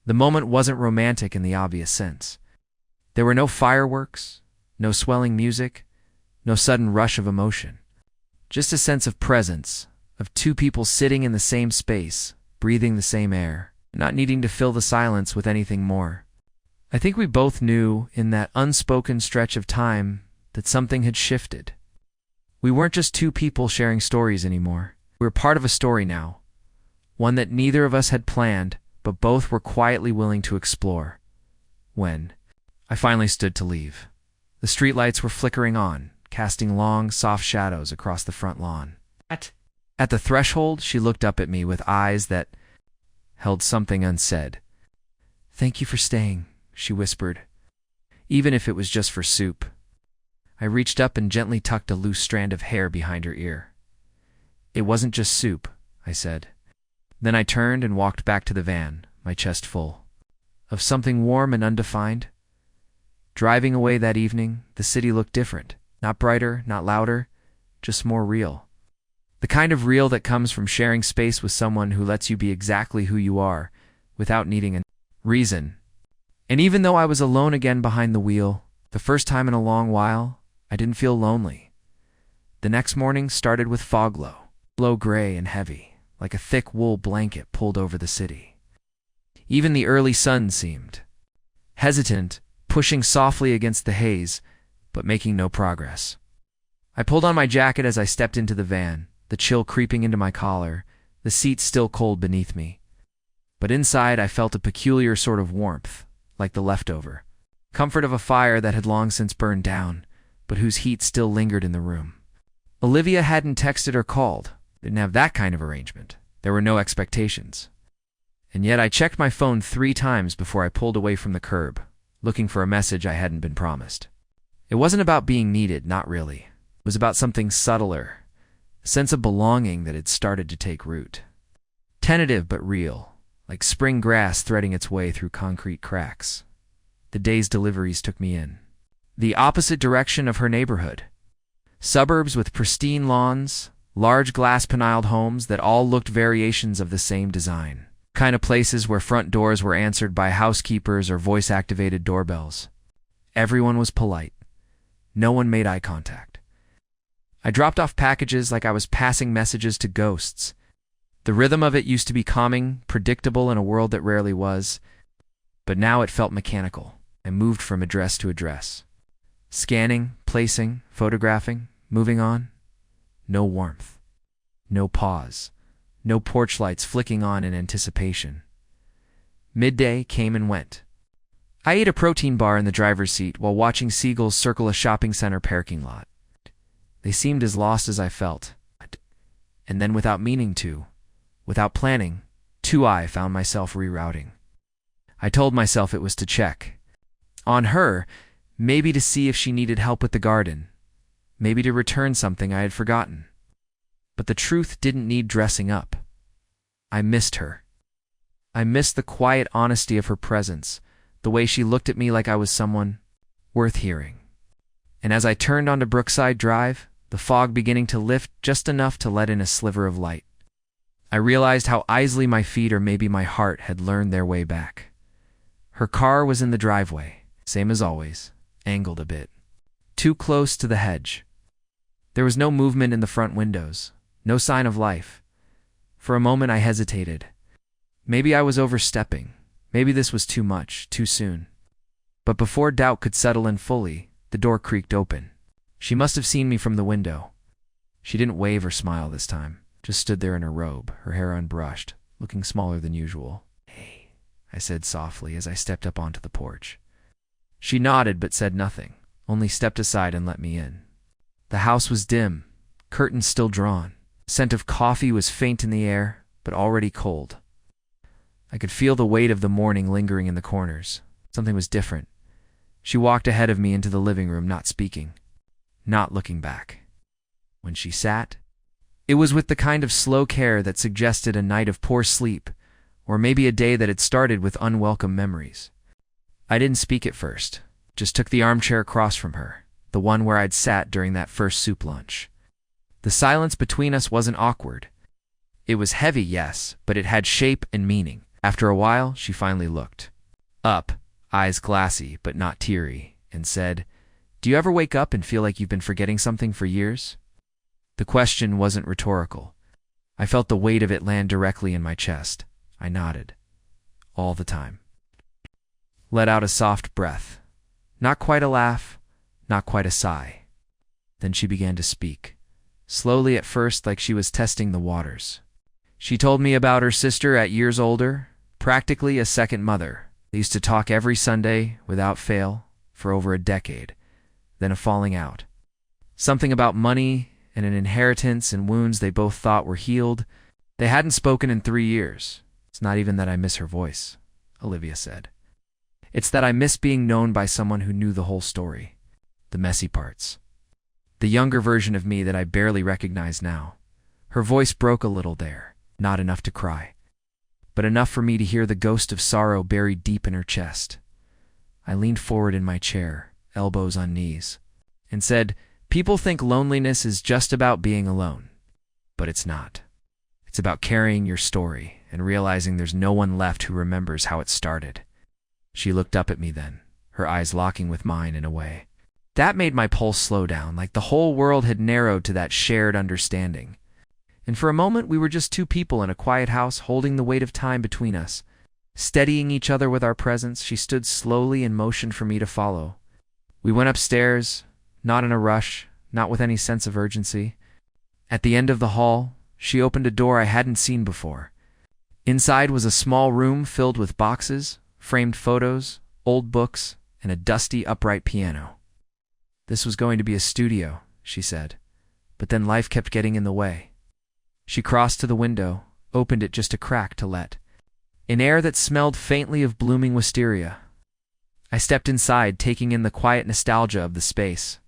The moment wasn't romantic in the obvious sense. There were no fireworks, no swelling music, no sudden rush of emotion. Just a sense of presence, of 2 people sitting in the same space, breathing the same air, not needing to fill the silence with anything more. I think we both knew in that unspoken stretch of time that something had shifted. We weren't just 2 people sharing stories anymore. We were part of a story now, one that neither of us had planned, but both were quietly willing to explore. When I finally stood to leave, the streetlights were flickering on, casting long, soft shadows across the front lawn. At the threshold, she looked up at me with eyes that held something unsaid. "Thank you for staying," she whispered, "even if it was just for soup." I reached up and gently tucked a loose strand of hair behind her ear. "It wasn't just soup," I said. Then I turned and walked back to the van, my chest full of something warm and undefined. Driving away that evening, the city looked different. Not brighter, not louder, just more real. The kind of real that comes from sharing space with someone who lets you be exactly who you are, without needing a reason. And even though I was alone again behind the wheel, the first time in a long while, I didn't feel lonely. The next morning started with fog low gray and heavy, like a thick wool blanket pulled over the city. Even the early sun seemed hesitant, pushing softly against the haze, but making no progress. I pulled on my jacket as I stepped into the van, the chill creeping into my collar, the seat still cold beneath me. But inside I felt a peculiar sort of warmth, like the leftover comfort of a fire that had long since burned down, but whose heat still lingered in the room. Olivia hadn't texted or called, didn't have that kind of arrangement. There were no expectations. And yet I checked my phone 3 times before I pulled away from the curb, looking for a message I hadn't been promised. It wasn't about being needed, not really. It was about something subtler, a sense of belonging that had started to take root. Tentative but real, like spring grass threading its way through concrete cracks. The day's deliveries took me in the opposite direction of her neighborhood. Suburbs with pristine lawns, large glass-paneled homes that all looked variations of the same design. Kind of places where front doors were answered by housekeepers or voice-activated doorbells. Everyone was polite. No one made eye contact. I dropped off packages like I was passing messages to ghosts. The rhythm of it used to be calming, predictable in a world that rarely was, but now it felt mechanical. I moved from address to address. Scanning, placing, photographing, moving on. No warmth. No pause. No porch lights flicking on in anticipation. Midday came and went. I ate a protein bar in the driver's seat while watching seagulls circle a shopping center parking lot. They seemed as lost as I felt. And then without meaning to, without planning, I found myself rerouting. I told myself it was to check on her, maybe to see if she needed help with the garden, maybe to return something I had forgotten. But the truth didn't need dressing up. I missed her. I missed the quiet honesty of her presence, the way she looked at me like I was someone worth hearing. And as I turned onto Brookside Drive, the fog beginning to lift just enough to let in a sliver of light, I realized how easily my feet, or maybe my heart, had learned their way back. Her car was in the driveway, same as always, angled a bit, too close to the hedge. There was no movement in the front windows, no sign of life. For a moment I hesitated. Maybe I was overstepping. Maybe this was too much, too soon. But before doubt could settle in fully, the door creaked open. She must have seen me from the window. She didn't wave or smile this time, just stood there in her robe, her hair unbrushed, looking smaller than usual. "Hey," I said softly as I stepped up onto the porch. She nodded but said nothing, only stepped aside and let me in. The house was dim, curtains still drawn. The scent of coffee was faint in the air, but already cold. I could feel the weight of the morning lingering in the corners. Something was different. She walked ahead of me into the living room, not speaking, not looking back. When she sat, it was with the kind of slow care that suggested a night of poor sleep, or maybe a day that had started with unwelcome memories. I didn't speak at first, just took the armchair across from her, the one where I'd sat during that first soup lunch. The silence between us wasn't awkward. It was heavy, yes, but it had shape and meaning. After a while, she finally looked up, eyes glassy but not teary, and said, "Do you ever wake up and feel like you've been forgetting something for years?" The question wasn't rhetorical. I felt the weight of it land directly in my chest. I nodded. All the time. Let out a soft breath. Not quite a laugh, not quite a sigh. Then she began to speak. Slowly at first, like she was testing the waters. She told me about her sister at years older, practically a second mother. They used to talk every Sunday, without fail, for over a decade. Then a falling out. Something about money and an inheritance and wounds they both thought were healed. They hadn't spoken in 3 years. "It's not even that I miss her voice," Olivia said. "It's that I miss being known by someone who knew the whole story. The messy parts. The younger version of me that I barely recognize now." Her voice broke a little there, not enough to cry, but enough for me to hear the ghost of sorrow buried deep in her chest. I leaned forward in my chair, elbows on knees, and said, "People think loneliness is just about being alone, but it's not. It's about carrying your story and realizing there's no one left who remembers how it started." She looked up at me then, her eyes locking with mine in a way. That made my pulse slow down, like the whole world had narrowed to that shared understanding. And for a moment we were just two people in a quiet house holding the weight of time between us. Steadying each other with our presence, she stood slowly and motioned for me to follow. We went upstairs, not in a rush, not with any sense of urgency. At the end of the hall, she opened a door I hadn't seen before. Inside was a small room filled with boxes, framed photos, old books, and a dusty upright piano. This was going to be a studio, she said, but then life kept getting in the way. She crossed to the window, opened it just a crack to let in air that smelled faintly of blooming wisteria. I stepped inside, taking in the quiet nostalgia of the space.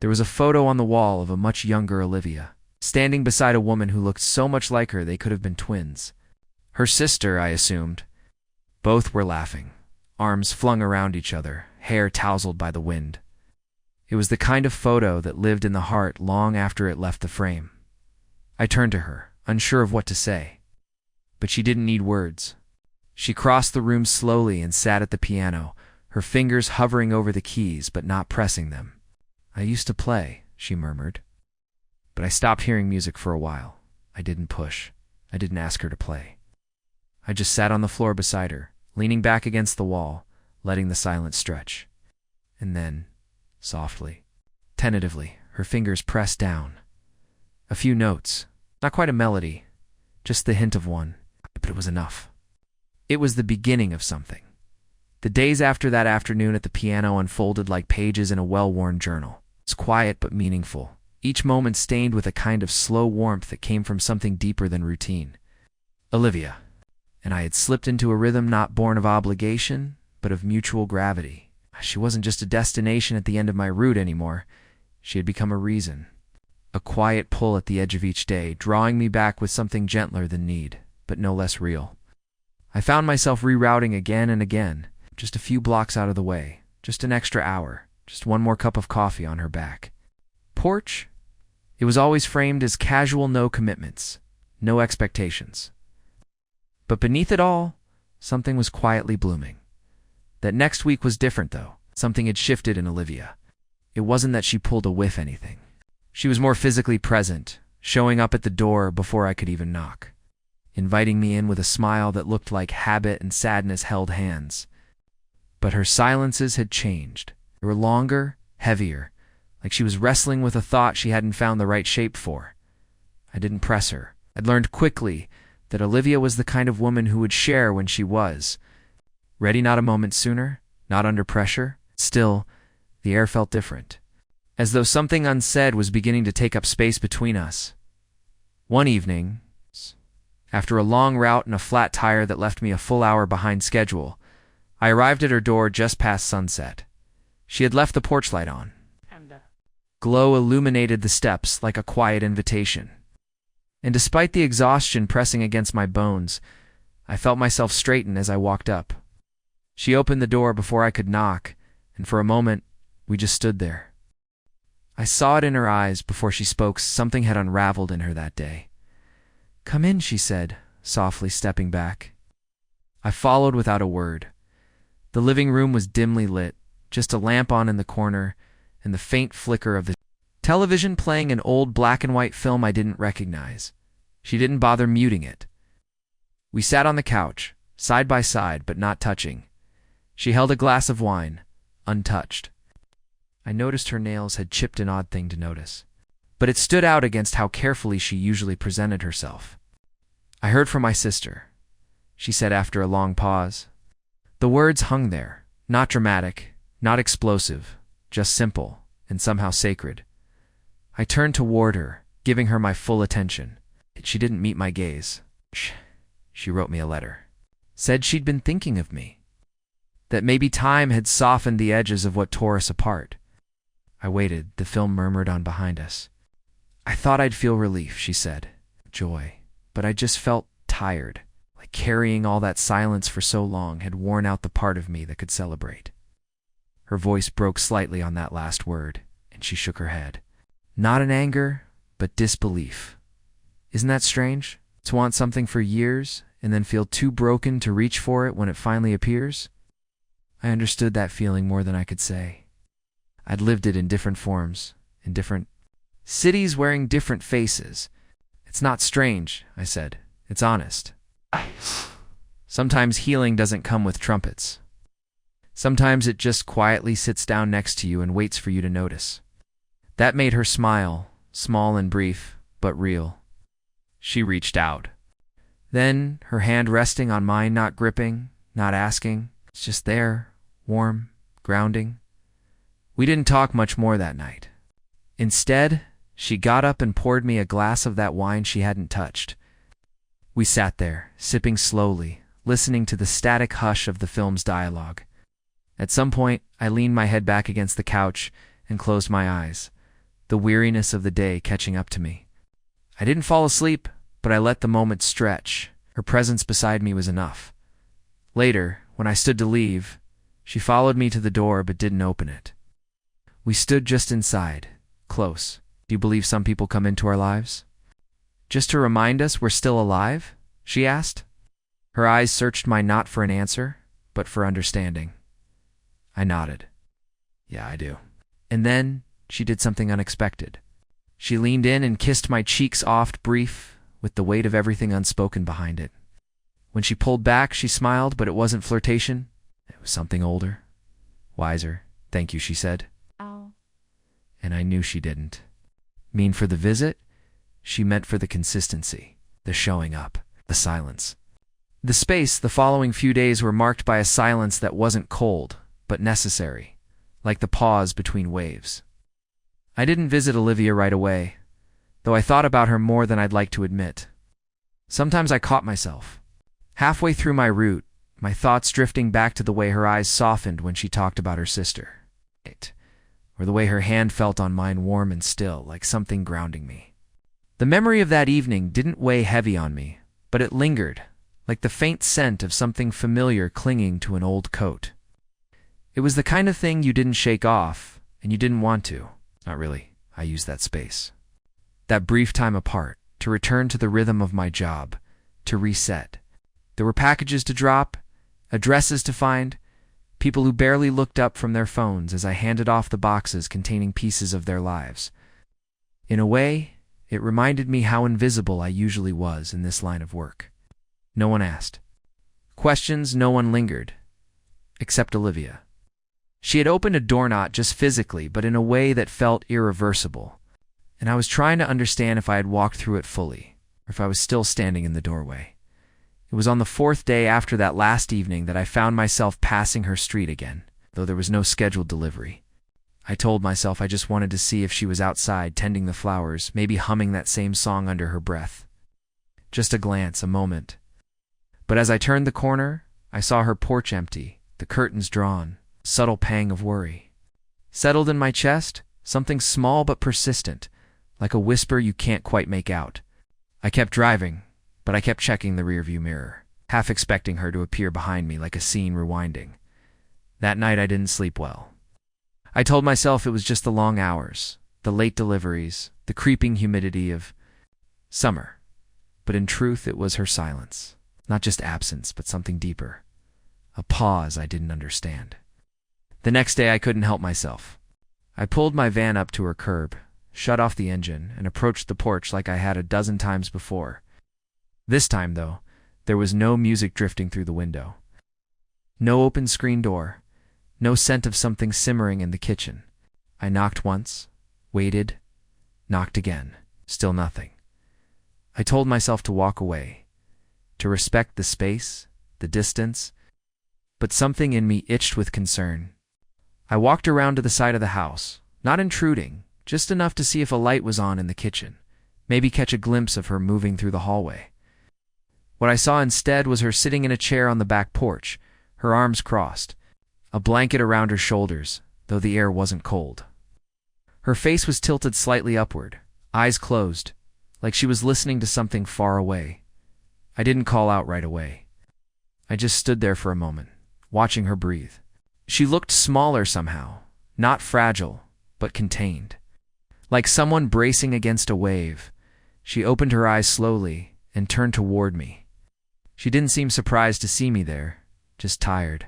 There was a photo on the wall of a much younger Olivia, standing beside a woman who looked so much like her they could have been twins. Her sister, I assumed. Both were laughing, arms flung around each other, hair tousled by the wind. It was the kind of photo that lived in the heart long after it left the frame. I turned to her, unsure of what to say. But she didn't need words. She crossed the room slowly and sat at the piano, her fingers hovering over the keys but not pressing them. "I used to play," she murmured. But I stopped hearing music for a while. I didn't push. I didn't ask her to play. I just sat on the floor beside her, leaning back against the wall, letting the silence stretch. And then, softly, tentatively, her fingers pressed down. A few notes, not quite a melody, just the hint of one, but it was enough. It was the beginning of something. The days after that afternoon at the piano unfolded like pages in a well-worn journal. It's quiet but meaningful, each moment stained with a kind of slow warmth that came from something deeper than routine. Olivia. And I had slipped into a rhythm not born of obligation, but of mutual gravity. She wasn't just a destination at the end of my route anymore. She had become a reason. A quiet pull at the edge of each day, drawing me back with something gentler than need, but no less real. I found myself rerouting again and again, just a few blocks out of the way, just an extra hour, just one more cup of coffee on her back. Porch? It was always framed as casual, no commitments, no expectations. But beneath it all, something was quietly blooming. That next week was different, though. Something had shifted in Olivia. It wasn't that she pulled a whiff anything. She was more physically present, showing up at the door before I could even knock, inviting me in with a smile that looked like habit and sadness held hands. But her silences had changed. They were longer, heavier, like she was wrestling with a thought she hadn't found the right shape for. I didn't press her. I'd learned quickly that Olivia was the kind of woman who would share when she was. Ready not a moment sooner, not under pressure. Still, the air felt different, as though something unsaid was beginning to take up space between us. One evening, after a long route and a flat tire that left me a full hour behind schedule, I arrived at her door just past sunset. She had left the porch light on. Glow illuminated the steps like a quiet invitation. And despite the exhaustion pressing against my bones, I felt myself straighten as I walked up. She opened the door before I could knock, and for a moment, we just stood there. I saw it in her eyes before she spoke. Something had unraveled in her that day. "Come in," she said, softly stepping back. I followed without a word. The living room was dimly lit, just a lamp on in the corner, and the faint flicker of the television playing an old black-and-white film I didn't recognize. She didn't bother muting it. We sat on the couch, side by side, but not touching. She held a glass of wine, untouched. I noticed her nails had chipped, an odd thing to notice, but it stood out against how carefully she usually presented herself. "I heard from my sister," she said after a long pause. The words hung there, not dramatic, not explosive, just simple and somehow sacred. I turned toward her, giving her my full attention. She didn't meet my gaze. She wrote me a letter. Said she'd been thinking of me. That maybe time had softened the edges of what tore us apart. I waited. The film murmured on behind us. "I thought I'd feel relief," she said. Joy. But I just felt tired, like carrying all that silence for so long had worn out the part of me that could celebrate. Her voice broke slightly on that last word, and she shook her head. Not in anger, but disbelief. Isn't that strange? To want something for years, and then feel too broken to reach for it when it finally appears? I understood that feeling more than I could say. I'd lived it in different forms, in different cities wearing different faces. "It's not strange," I said. "It's honest. Sometimes healing doesn't come with trumpets. Sometimes it just quietly sits down next to you and waits for you to notice." That made her smile, small and brief, but real. She reached out. Then, her hand resting on mine, not gripping, not asking. It's just there, warm, grounding. We didn't talk much more that night. Instead, she got up and poured me a glass of that wine she hadn't touched. We sat there, sipping slowly, listening to the static hush of the film's dialogue. At some point, I leaned my head back against the couch and closed my eyes, the weariness of the day catching up to me. I didn't fall asleep, but I let the moment stretch. Her presence beside me was enough. Later, when I stood to leave, she followed me to the door but didn't open it. We stood just inside, close. "Do you believe some people come into our lives just to remind us we're still alive?" she asked. Her eyes searched mine not for an answer, but for understanding. I nodded. "Yeah, I do." And then she did something unexpected. She leaned in and kissed my cheeks oft, brief, with the weight of everything unspoken behind it. When she pulled back, she smiled, but it wasn't flirtation. It was something older, wiser. "Thank you," she said. Oh. And I knew she didn't mean for the visit. She meant for the consistency, the showing up, the silence. The following few days were marked by a silence that wasn't cold, but necessary, like the pause between waves. I didn't visit Olivia right away, though I thought about her more than I'd like to admit. Sometimes I caught myself, halfway through my route, my thoughts drifting back to the way her eyes softened when she talked about her sister, or the way her hand felt on mine warm and still, like something grounding me. The memory of that evening didn't weigh heavy on me, but it lingered, like the faint scent of something familiar clinging to an old coat. It was the kind of thing you didn't shake off, and you didn't want to. Not really. I used that space. That brief time apart, to return to the rhythm of my job, to reset. There were packages to drop, addresses to find, people who barely looked up from their phones as I handed off the boxes containing pieces of their lives. In a way, it reminded me how invisible I usually was in this line of work. No one asked. Questions, no one lingered. Except Olivia. She had opened a door not just physically, but in a way that felt irreversible, and I was trying to understand if I had walked through it fully, or if I was still standing in the doorway. It was on the 4th day after that last evening that I found myself passing her street again, though there was no scheduled delivery. I told myself I just wanted to see if she was outside tending the flowers, maybe humming that same song under her breath. Just a glance, a moment. But as I turned the corner, I saw her porch empty, the curtains drawn, a subtle pang of worry. Settled in my chest, something small but persistent, like a whisper you can't quite make out. I kept driving, but I kept checking the rearview mirror, half expecting her to appear behind me like a scene rewinding. That night I didn't sleep well. I told myself it was just the long hours, the late deliveries, the creeping humidity of summer. But in truth it was her silence. Not just absence, but something deeper. A pause I didn't understand. The next day I couldn't help myself. I pulled my van up to her curb, shut off the engine, and approached the porch like I had a dozen times before. This time, though, there was no music drifting through the window. No open screen door. No scent of something simmering in the kitchen. I knocked once, waited, knocked again. Still nothing. I told myself to walk away, to respect the space, the distance, but something in me itched with concern. I walked around to the side of the house, not intruding, just enough to see if a light was on in the kitchen, maybe catch a glimpse of her moving through the hallway. What I saw instead was her sitting in a chair on the back porch, her arms crossed, a blanket around her shoulders, though the air wasn't cold. Her face was tilted slightly upward, eyes closed, like she was listening to something far away. I didn't call out right away. I just stood there for a moment, watching her breathe. She looked smaller somehow, not fragile, but contained. Like someone bracing against a wave, she opened her eyes slowly and turned toward me. She didn't seem surprised to see me there, just tired.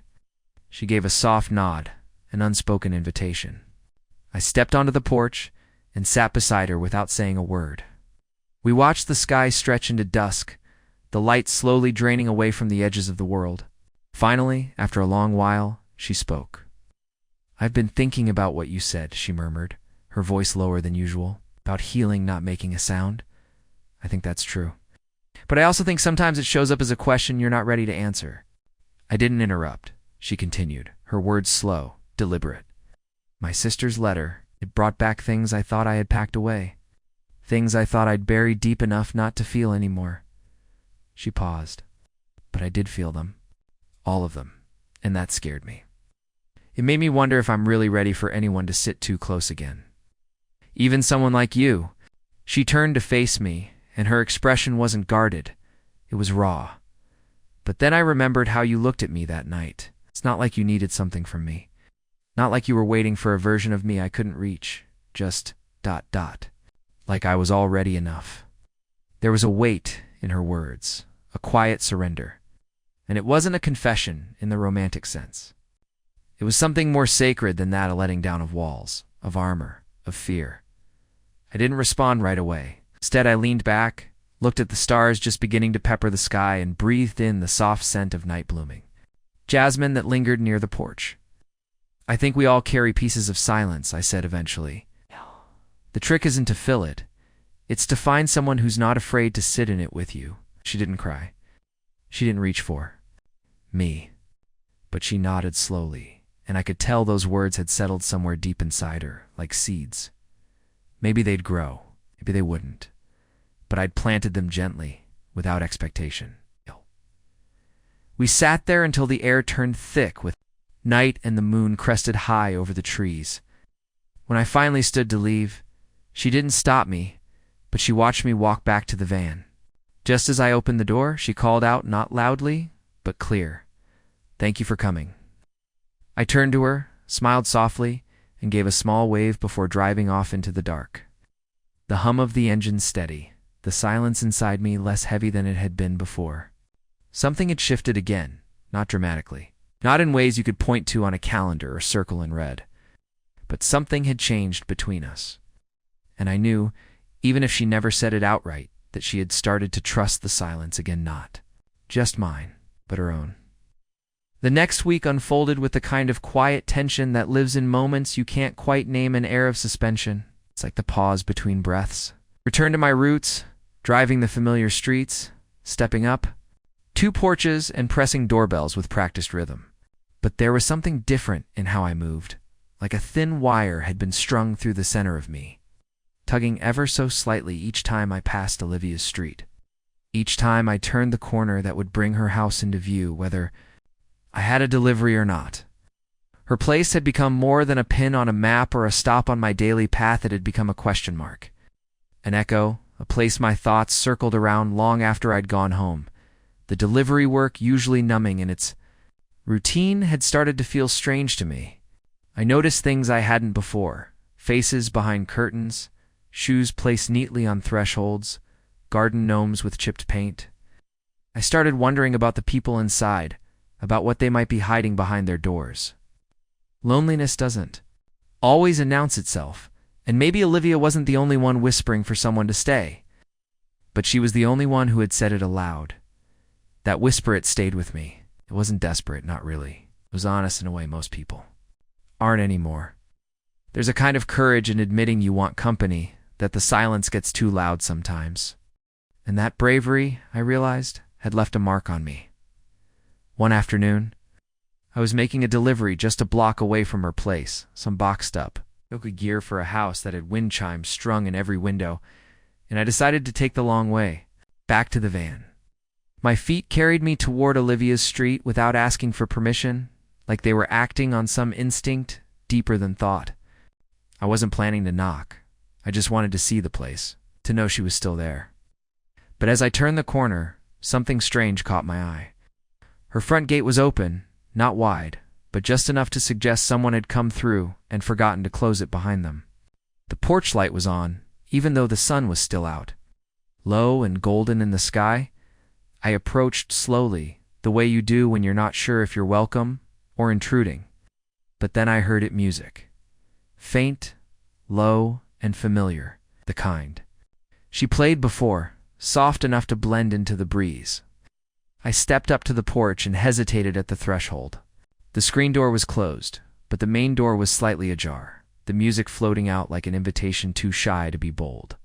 She gave a soft nod, an unspoken invitation. I stepped onto the porch and sat beside her without saying a word. We watched the sky stretch into dusk, the light slowly draining away from the edges of the world. Finally, after a long while, she spoke. "I've been thinking about what you said," she murmured, her voice lower than usual, "about healing not making a sound. I think that's true. But I also think sometimes it shows up as a question you're not ready to answer." I didn't interrupt. She continued, her words slow, deliberate. "My sister's letter, it brought back things I thought I had packed away. Things I thought I'd buried deep enough not to feel anymore." She paused. But I did feel them. All of them. And that scared me. It made me wonder if I'm really ready for anyone to sit too close again. Even someone like you. She turned to face me, and her expression wasn't guarded. It was raw. But then I remembered how you looked at me that night. It's not like you needed something from me. Not like you were waiting for a version of me I couldn't reach. Just ... Like I was already enough. There was a weight in her words, a quiet surrender. And it wasn't a confession in the romantic sense. It was something more sacred than that, a letting down of walls, of armor, of fear. I didn't respond right away. Instead, I leaned back, looked at the stars just beginning to pepper the sky, and breathed in the soft scent of night blooming. Jasmine that lingered near the porch. "I think we all carry pieces of silence," I said eventually. "The trick isn't to fill it. It's to find someone who's not afraid to sit in it with you." She didn't cry. She didn't reach for me, but she nodded slowly, and I could tell those words had settled somewhere deep inside her, like seeds. Maybe they'd grow, maybe they wouldn't, but I'd planted them gently, without expectation. We sat there until the air turned thick with night and the moon crested high over the trees. When I finally stood to leave, she didn't stop me, but she watched me walk back to the van. Just as I opened the door, she called out, not loudly, but clear, "Thank you for coming." I turned to her, smiled softly, and gave a small wave before driving off into the dark. The hum of the engine steady, the silence inside me less heavy than it had been before. Something had shifted again, not dramatically, not in ways you could point to on a calendar or circle in red, but something had changed between us. And I knew, even if she never said it outright, that she had started to trust the silence again, not just mine, but her own. The next week unfolded with the kind of quiet tension that lives in moments you can't quite name, an air of suspension. It's like the pause between breaths. Return to my roots, driving the familiar streets, stepping up, 2 porches and pressing doorbells with practiced rhythm. But there was something different in how I moved, like a thin wire had been strung through the center of me, tugging ever so slightly each time I passed Olivia's street. Each time I turned the corner that would bring her house into view, whether I had a delivery or not. Her place had become more than a pin on a map or a stop on my daily path. It had become a question mark, an echo, a place my thoughts circled around long after I'd gone home. The delivery work, usually numbing in its routine, had started to feel strange to me. I noticed things I hadn't before: faces behind curtains, shoes placed neatly on thresholds, garden gnomes with chipped paint. I started wondering about the people inside, about what they might be hiding behind their doors. Loneliness doesn't always announce itself, and maybe Olivia wasn't the only one whispering for someone to stay. But she was the only one who had said it aloud. That whisper, it stayed with me. It wasn't desperate, not really. It was honest in a way most people aren't anymore. There's a kind of courage in admitting you want company, that the silence gets too loud sometimes. And that bravery, I realized, had left a mark on me. One afternoon, I was making a delivery just a block away from her place, some boxed up yoga gear for a house that had wind chimes strung in every window, and I decided to take the long way, back to the van. My feet carried me toward Olivia's street without asking for permission, like they were acting on some instinct deeper than thought. I wasn't planning to knock. I just wanted to see the place, to know she was still there. But as I turned the corner, something strange caught my eye. Her front gate was open, not wide, but just enough to suggest someone had come through and forgotten to close it behind them. The porch light was on, even though the sun was still out. Low and golden in the sky, I approached slowly, the way you do when you're not sure if you're welcome or intruding. But then I heard it: music. Faint, low, and familiar, the kind she played before, soft enough to blend into the breeze. I stepped up to the porch and hesitated at the threshold. The screen door was closed, but the main door was slightly ajar, the music floating out like an invitation too shy to be bold.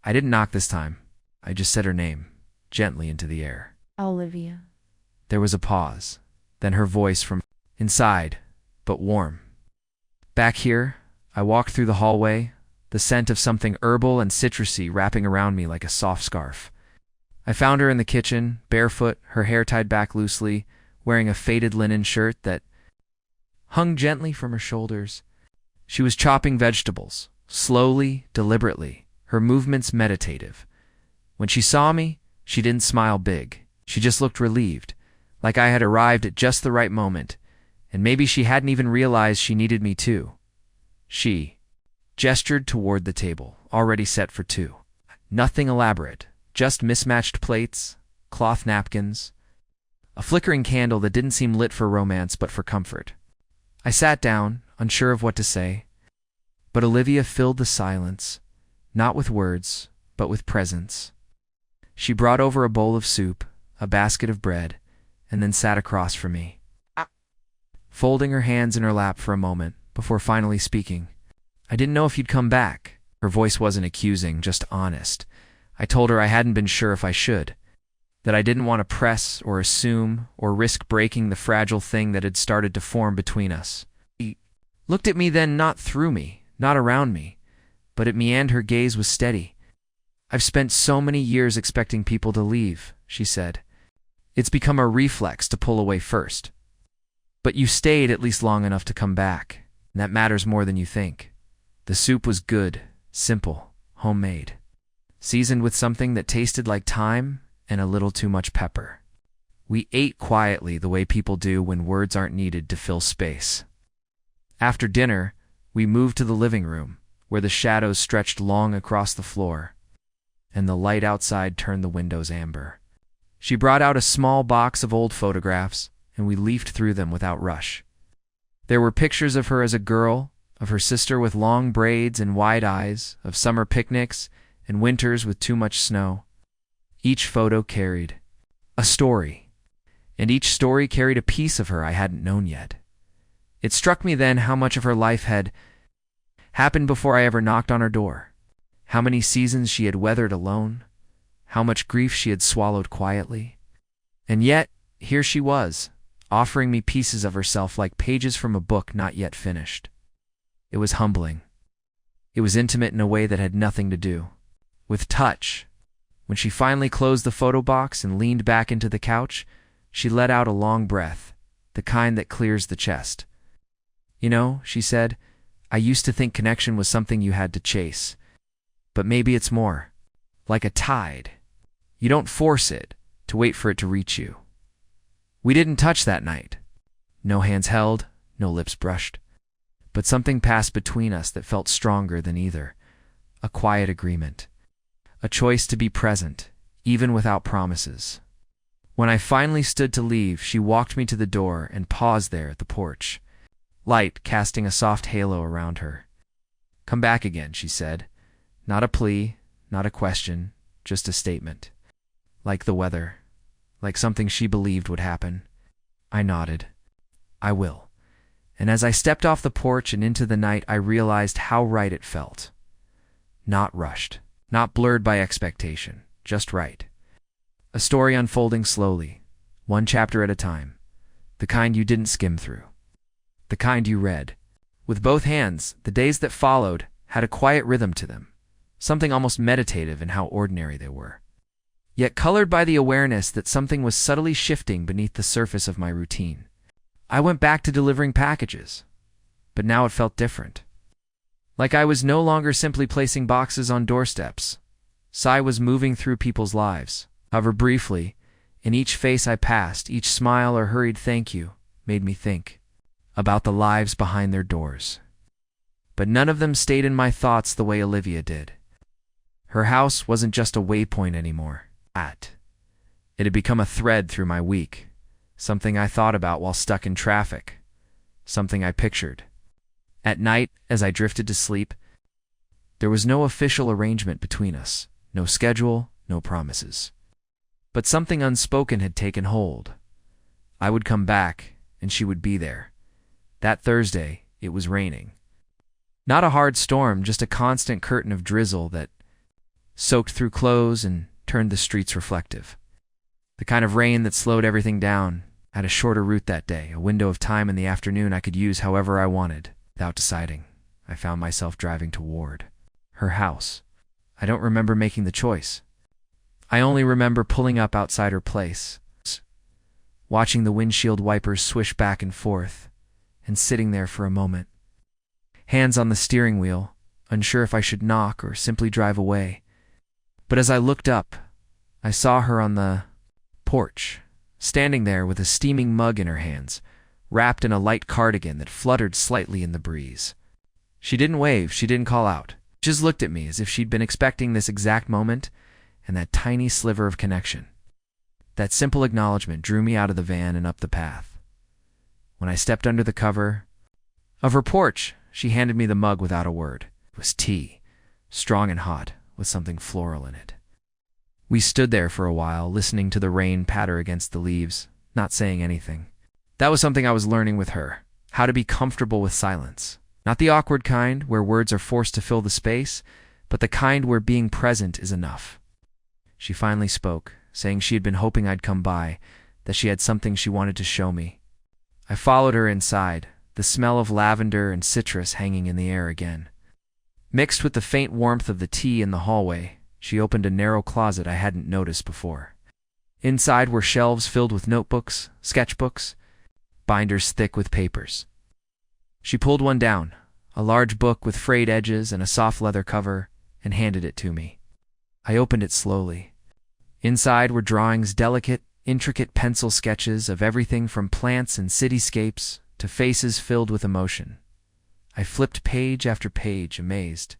I didn't knock this time. I just said her name, gently into the air. Olivia. There was a pause, then her voice from inside, but warm. Back here, I walked through the hallway, the scent of something herbal and citrusy wrapping around me like a soft scarf. I found her in the kitchen, barefoot, her hair tied back loosely, wearing a faded linen shirt that hung gently from her shoulders. She was chopping vegetables, slowly, deliberately, her movements meditative. When she saw me, she didn't smile big. She just looked relieved, like I had arrived at just the right moment, and maybe she hadn't even realized she needed me too. She gestured toward the table, already set for 2. Nothing elaborate, just mismatched plates, cloth napkins, a flickering candle that didn't seem lit for romance but for comfort. I sat down, unsure of what to say, but Olivia filled the silence, not with words, but with presence. She brought over a bowl of soup, a basket of bread, and then sat across from me, folding her hands in her lap for a moment before finally speaking. "I didn't know if you'd come back." Her voice wasn't accusing, just honest. I told her I hadn't been sure if I should. that I didn't want to press or assume or risk breaking the fragile thing that had started to form between us. She looked at me then, not through me, not around me, but at me, and her gaze was steady. "I've spent so many years expecting people to leave," she said. "It's become a reflex to pull away first. But you stayed at least long enough to come back, and that matters more than you think." The soup was good, simple, homemade, seasoned with something that tasted like thyme and a little too much pepper. We ate quietly, the way people do when words aren't needed to fill space. After dinner, we moved to the living room, where the shadows stretched long across the floor, and the light outside turned the windows amber. She brought out a small box of old photographs, and we leafed through them without rush. There were pictures of her as a girl, of her sister with long braids and wide eyes, of summer picnics and winters with too much snow. Each photo carried a story, and each story carried a piece of her I hadn't known yet. It struck me then how much of her life had happened before I ever knocked on her door, how many seasons she had weathered alone, how much grief she had swallowed quietly. And yet, here she was, offering me pieces of herself like pages from a book not yet finished. It was humbling. It was intimate in a way that had nothing to do with touch. When she finally closed the photo box and leaned back into the couch, she let out a long breath, the kind that clears the chest. "You know," she said, "I used to think connection was something you had to chase. But maybe it's more like a tide. You don't force it to wait for it to reach you." We didn't touch that night. No hands held, no lips brushed. But something passed between us that felt stronger than either. A quiet agreement. A choice to be present, even without promises. When I finally stood to leave, she walked me to the door and paused there at the porch, light casting a soft halo around her. "Come back again," she said. Not a plea, not a question, just a statement. Like the weather, like something she believed would happen. I nodded. "I will." And as I stepped off the porch and into the night, I realized how right it felt. Not rushed, not blurred by expectation, just right. A story unfolding slowly, one chapter at a time, the kind you didn't skim through, the kind you read with both hands. The days that followed had a quiet rhythm to them, something almost meditative in how ordinary they were, yet colored by the awareness that something was subtly shifting beneath the surface of my routine. I went back to delivering packages, but now it felt different. Like I was no longer simply placing boxes on doorsteps. I was moving through people's lives, however briefly. In each face I passed, each smile or hurried thank you made me think about the lives behind their doors. But none of them stayed in my thoughts the way Olivia did. Her house wasn't just a waypoint anymore. It had become a thread through my week. Something I thought about while stuck in traffic, something I pictured. At night, as I drifted to sleep, there was no official arrangement between us, no schedule, no promises. But something unspoken had taken hold. I would come back, and she would be there. That Thursday, it was raining. Not a hard storm, just a constant curtain of drizzle that soaked through clothes and turned the streets reflective. The kind of rain that slowed everything down. I had a shorter route that day, a window of time in the afternoon I could use however I wanted. Without deciding, I found myself driving toward her house. I don't remember making the choice. I only remember pulling up outside her place, watching the windshield wipers swish back and forth, and sitting there for a moment. Hands on the steering wheel, unsure if I should knock or simply drive away. But as I looked up, I saw her on the porch, standing there with a steaming mug in her hands, wrapped in a light cardigan that fluttered slightly in the breeze. She didn't wave, she didn't call out. She just looked at me as if she'd been expecting this exact moment and that tiny sliver of connection. That simple acknowledgement drew me out of the van and up the path. When I stepped under the cover of her porch, she handed me the mug without a word. It was tea, strong and hot, with something floral in it. We stood there for a while, listening to the rain patter against the leaves, not saying anything. That was something I was learning with her, how to be comfortable with silence. Not the awkward kind, where words are forced to fill the space, but the kind where being present is enough. She finally spoke, saying she had been hoping I'd come by, that she had something she wanted to show me. I followed her inside, the smell of lavender and citrus hanging in the air again. Mixed with the faint warmth of the tea in the hallway, she opened a narrow closet I hadn't noticed before. Inside were shelves filled with notebooks, sketchbooks, binders thick with papers. She pulled one down, a large book with frayed edges and a soft leather cover, and handed it to me. I opened it slowly. Inside were drawings, delicate, intricate pencil sketches of everything from plants and cityscapes to faces filled with emotion. I flipped page after page, amazed.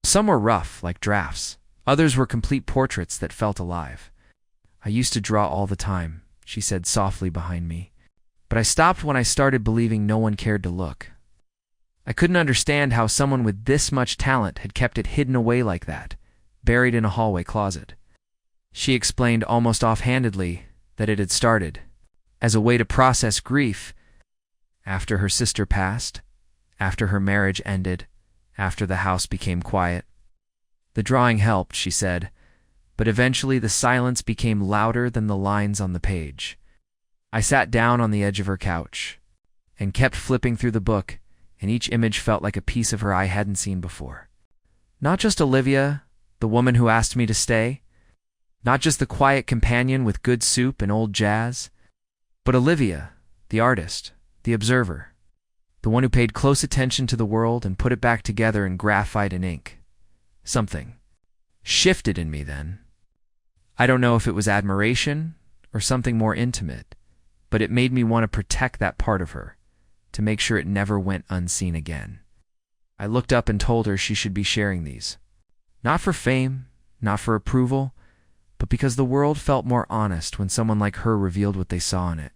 Some were rough, like drafts. Others were complete portraits that felt alive. I used to draw all the time, she said softly behind me. But I stopped when I started believing no one cared to look. I couldn't understand how someone with this much talent had kept it hidden away like that, buried in a hallway closet. She explained almost offhandedly that it had started as a way to process grief after her sister passed, after her marriage ended, after the house became quiet. The drawing helped, she said, but eventually the silence became louder than the lines on the page. I sat down on the edge of her couch and kept flipping through the book, and each image felt like a piece of her I hadn't seen before. Not just Olivia, the woman who asked me to stay, not just the quiet companion with good soup and old jazz, but Olivia, the artist, the observer, the one who paid close attention to the world and put it back together in graphite and ink. Something shifted in me then. I don't know if it was admiration or something more intimate, but it made me want to protect that part of her, to make sure it never went unseen again. I looked up and told her she should be sharing these. Not for fame, not for approval, but because the world felt more honest when someone like her revealed what they saw in it.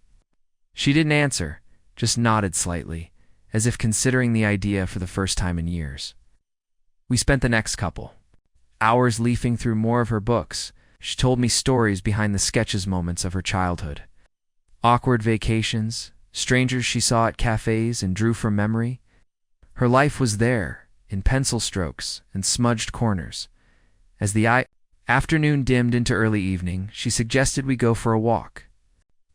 She didn't answer, just nodded slightly, as if considering the idea for the first time in years. We spent the next couple hours leafing through more of her books. She told me stories behind the sketches moments of her childhood. Awkward vacations, strangers she saw at cafes and drew from memory. Her life was there, in pencil strokes and smudged corners. As the afternoon dimmed into early evening, she suggested we go for a walk.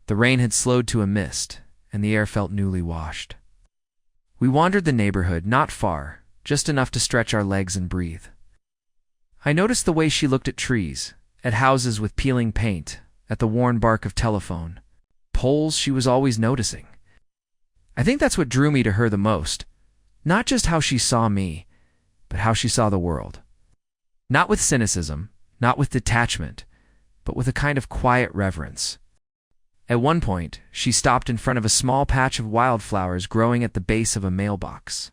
The rain had slowed to a mist, and the air felt newly washed. We wandered the neighborhood, not far, just enough to stretch our legs and breathe. I noticed the way she looked at trees, at houses with peeling paint, at the worn bark of telephone poles she was always noticing. I think that's what drew me to her the most. Not just how she saw me, but how she saw the world. Not with cynicism, not with detachment, but with a kind of quiet reverence. At one point, she stopped in front of a small patch of wildflowers growing at the base of a mailbox.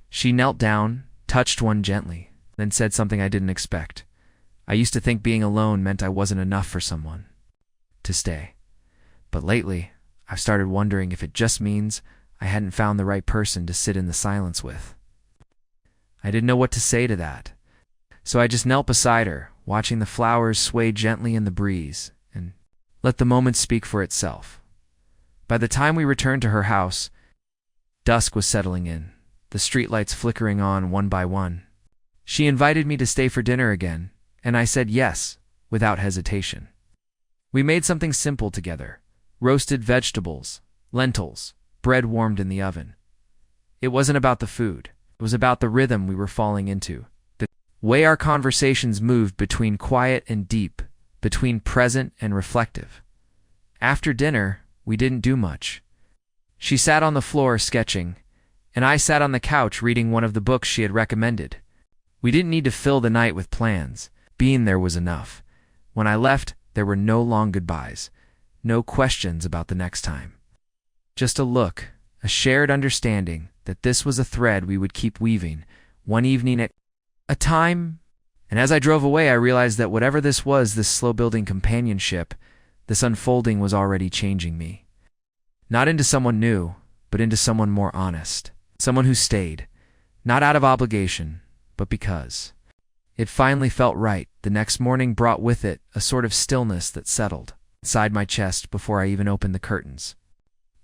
She knelt down, touched one gently, then said something I didn't expect. I used to think being alone meant I wasn't enough for someone to stay. But lately, I've started wondering if it just means I hadn't found the right person to sit in the silence with. I didn't know what to say to that, so I just knelt beside her, watching the flowers sway gently in the breeze, and let the moment speak for itself. By the time we returned to her house, dusk was settling in, the streetlights flickering on one by one. She invited me to stay for dinner again, and I said yes, without hesitation. We made something simple together. Roasted vegetables, lentils, bread warmed in the oven. It wasn't about the food. It was about the rhythm we were falling into, the way our conversations moved between quiet and deep, between present and reflective. After dinner, we didn't do much. She sat on the floor sketching, and I sat on the couch reading one of the books she had recommended. We didn't need to fill the night with plans. Being there was enough. When I left, there were no long goodbyes. No questions about the next time. Just a look, a shared understanding that this was a thread we would keep weaving, one evening at a time. And as I drove away, I realized that whatever this was, this slow-building companionship, this unfolding was already changing me. Not into someone new, but into someone more honest. Someone who stayed, not out of obligation, but because. It finally felt right. The next morning brought with it a sort of stillness that settled inside my chest before I even opened the curtains.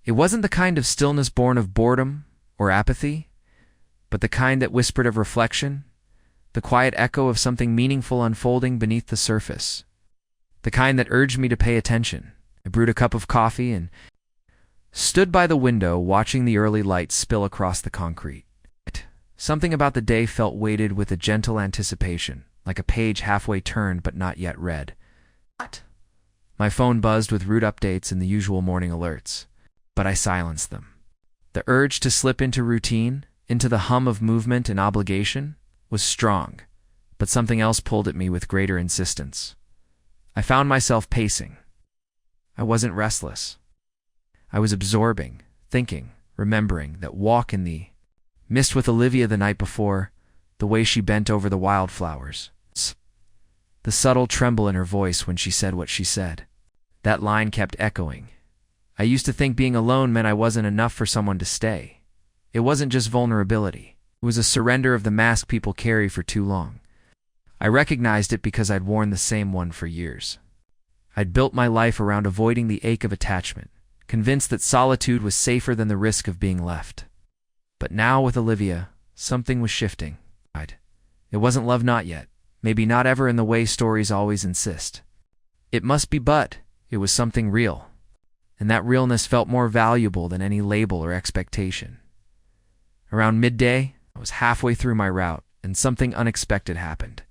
It wasn't the kind of stillness born of boredom or apathy, but the kind that whispered of reflection, the quiet echo of something meaningful unfolding beneath the surface. the kind that urged me to pay attention. I brewed a cup of coffee and stood by the window watching the early light spill across the concrete. Something about the day felt weighted with a gentle anticipation, like a page halfway turned but not yet read. What? My phone buzzed with route updates and the usual morning alerts, but I silenced them. The urge to slip into routine, into the hum of movement and obligation, was strong, but something else pulled at me with greater insistence. I found myself pacing. I wasn't restless. I was absorbing, thinking, remembering that walk in the mist with Olivia the night before, the way she bent over the wildflowers, the subtle tremble in her voice when she said what she said. That line kept echoing. I used to think being alone meant I wasn't enough for someone to stay. It wasn't just vulnerability. It was a surrender of the mask people carry for too long. I recognized it because I'd worn the same one for years. I'd built my life around avoiding the ache of attachment, convinced that solitude was safer than the risk of being left. But now with Olivia, something was shifting. It wasn't love, not yet. Maybe not ever in the way stories always insist. It must be, but it was something real. And that realness felt more valuable than any label or expectation. Around midday, I was halfway through my route, and something unexpected happened.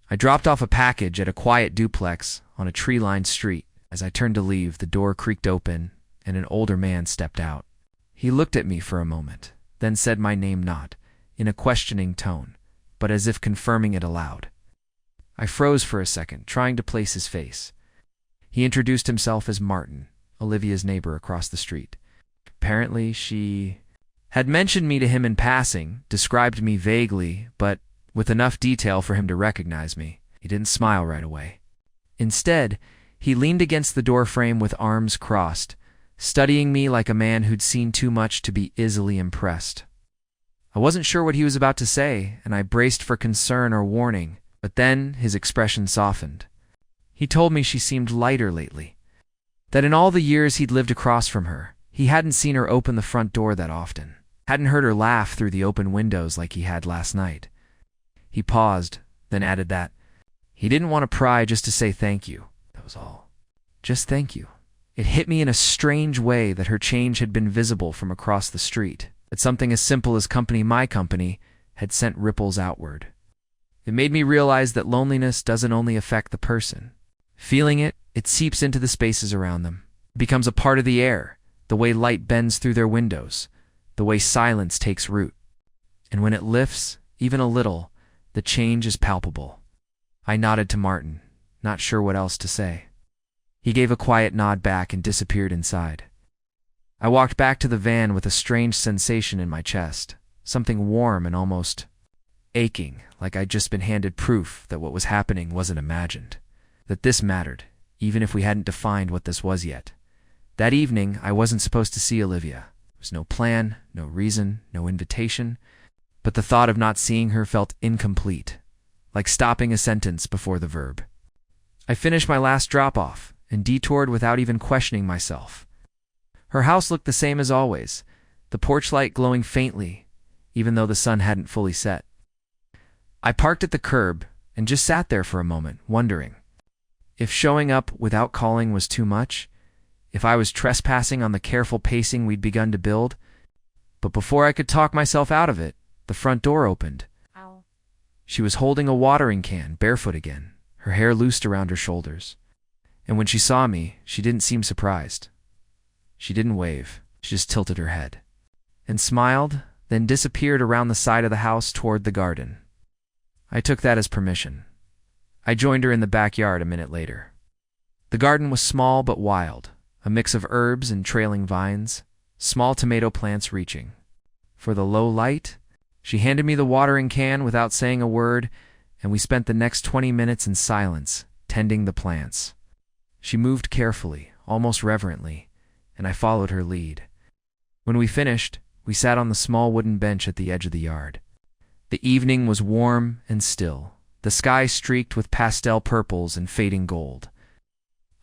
I dropped off a package at a quiet duplex on a tree-lined street. As I turned to leave, the door creaked open, and an older man stepped out. He looked at me for a moment, then said my name, not in a questioning tone, but as if confirming it aloud. I froze for a second, trying to place his face. He introduced himself as Martin, Olivia's neighbor across the street. Apparently, she had mentioned me to him in passing, described me vaguely, but with enough detail for him to recognize me. He didn't smile right away. Instead, he leaned against the doorframe with arms crossed, studying me like a man who'd seen too much to be easily impressed. I wasn't sure what he was about to say, and I braced for concern or warning, but then his expression softened. He told me she seemed lighter lately, that in all the years he'd lived across from her, he hadn't seen her open the front door that often, hadn't heard her laugh through the open windows like he had last night. He paused, then added that he didn't want to pry, just to say thank you. That was all. Just thank you. It hit me in a strange way that her change had been visible from across the street, that something as simple as company, my company, had sent ripples outward. It made me realize that loneliness doesn't only affect the person. Feeling it, it seeps into the spaces around them. It becomes a part of the air, the way light bends through their windows, the way silence takes root. And when it lifts, even a little, the change is palpable. I nodded to Martin, not sure what else to say. He gave a quiet nod back and disappeared inside. I walked back to the van with a strange sensation in my chest, something warm and almost aching, like I'd just been handed proof that what was happening wasn't imagined, that this mattered, even if we hadn't defined what this was yet. That evening, I wasn't supposed to see Olivia. There was no plan, no reason, no invitation, but the thought of not seeing her felt incomplete, like stopping a sentence before the verb. I finished my last drop-off and detoured without even questioning myself. Her house looked the same as always, the porch light glowing faintly, even though the sun hadn't fully set. I parked at the curb and just sat there for a moment, wondering if showing up without calling was too much, if I was trespassing on the careful pacing we'd begun to build. But before I could talk myself out of it, the front door opened. Ow. She was holding a watering can, barefoot again, her hair loosed around her shoulders. And when she saw me, she didn't seem surprised. She didn't wave, she just tilted her head, and smiled, then disappeared around the side of the house toward the garden. I took that as permission. I joined her in the backyard a minute later. The garden was small but wild, a mix of herbs and trailing vines, small tomato plants reaching. For the low light, she handed me the watering can without saying a word, and we spent the next 20 minutes in silence, tending the plants. She moved carefully, almost reverently, and I followed her lead. When we finished, we sat on the small wooden bench at the edge of the yard. The evening was warm and still, the sky streaked with pastel purples and fading gold.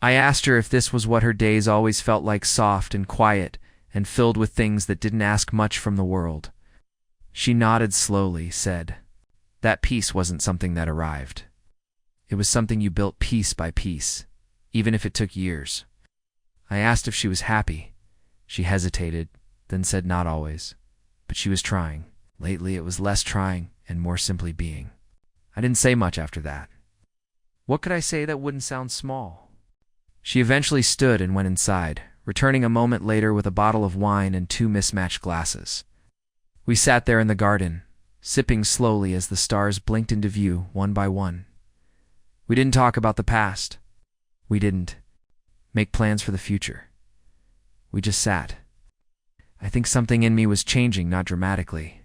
I asked her if this was what her days always felt like, soft and quiet and filled with things that didn't ask much from the world. She nodded slowly, said, that peace wasn't something that arrived. It was something you built piece by piece, even if it took years. I asked if she was happy. She hesitated, then said not always, but she was trying. Lately it was less trying and more simply being. I didn't say much after that. What could I say that wouldn't sound small? She eventually stood and went inside, returning a moment later with a bottle of wine and 2 mismatched glasses. We sat there in the garden, sipping slowly as the stars blinked into view one by one. We didn't talk about the past. We didn't make plans for the future. We just sat. I think something in me was changing, not dramatically,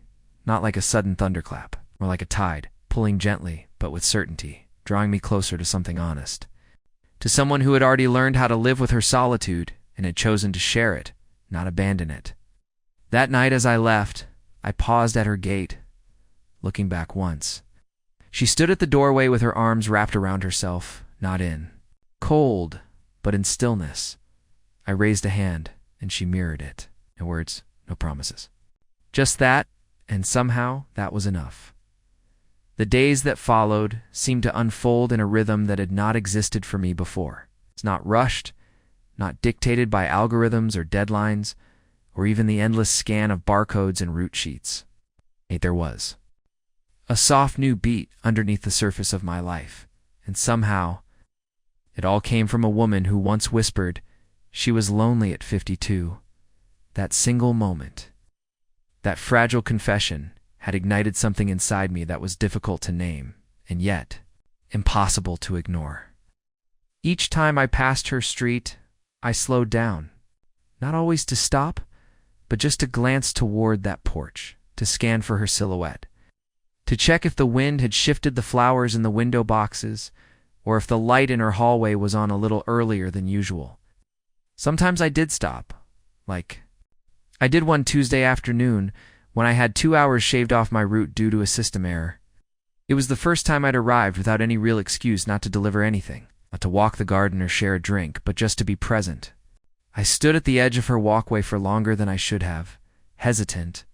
not like a sudden thunderclap, more like a tide, pulling gently but with certainty, drawing me closer to something honest, to someone who had already learned how to live with her solitude and had chosen to share it, not abandon it. That night as I left, I paused at her gate, looking back once. She stood at the doorway with her arms wrapped around herself, not in cold, but in stillness. I raised a hand, and she mirrored it. No words, no promises. Just that, and somehow that was enough. The days that followed seemed to unfold in a rhythm that had not existed for me before. It's not rushed, not dictated by algorithms or deadlines, or even the endless scan of barcodes and route sheets. Yet there was a soft new beat underneath the surface of my life, and somehow it all came from a woman who once whispered she was lonely at 52. That single moment, that fragile confession, had ignited something inside me that was difficult to name, and yet impossible to ignore. Each time I passed her street, I slowed down, not always to stop, but just to glance toward that porch, to scan for her silhouette, to check if the wind had shifted the flowers in the window boxes, or if the light in her hallway was on a little earlier than usual. Sometimes I did stop, like I did one Tuesday afternoon when I had 2 hours shaved off my route due to a system error. It was the first time I'd arrived without any real excuse not to deliver anything, not to walk the garden or share a drink, but just to be present. I stood at the edge of her walkway for longer than I should have, hesitant,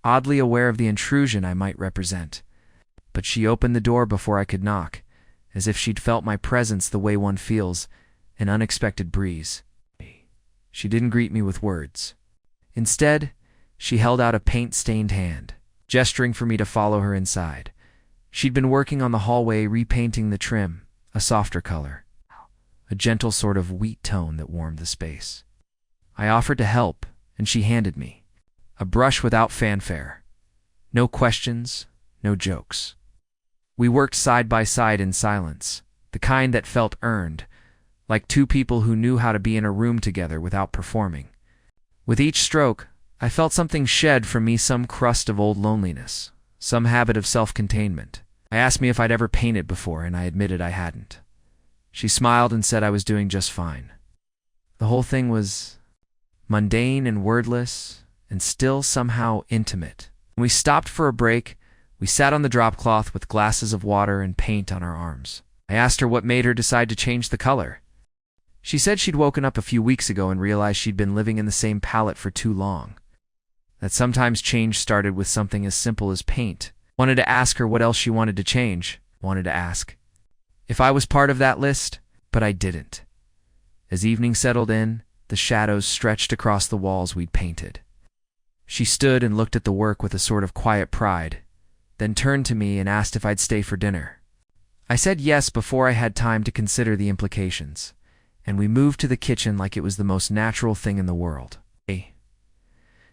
oddly aware of the intrusion I might represent. But she opened the door before I could knock, as if she'd felt my presence the way one feels an unexpected breeze. She didn't greet me with words. Instead, she held out a paint-stained hand, gesturing for me to follow her inside. She'd been working on the hallway repainting the trim, a softer color, a gentle sort of wheat tone that warmed the space. I offered to help, and she handed me a brush without fanfare. No questions, no jokes. We worked side by side in silence, the kind that felt earned, like 2 people who knew how to be in a room together without performing. With each stroke, I felt something shed from me, some crust of old loneliness, some habit of self-containment. I asked me if I'd ever painted before, and I admitted I hadn't. She smiled and said I was doing just fine. The whole thing was mundane and wordless, and still somehow intimate. When we stopped for a break, we sat on the drop cloth with glasses of water and paint on our arms. I asked her what made her decide to change the color. She said she'd woken up a few weeks ago and realized she'd been living in the same palette for too long. That sometimes change started with something as simple as paint. Wanted to ask her what else she wanted to change. Wanted to ask if I was part of that list, but I didn't. As evening settled in, the shadows stretched across the walls we'd painted. She stood and looked at the work with a sort of quiet pride, then turned to me and asked if I'd stay for dinner. I said yes before I had time to consider the implications, and we moved to the kitchen like it was the most natural thing in the world.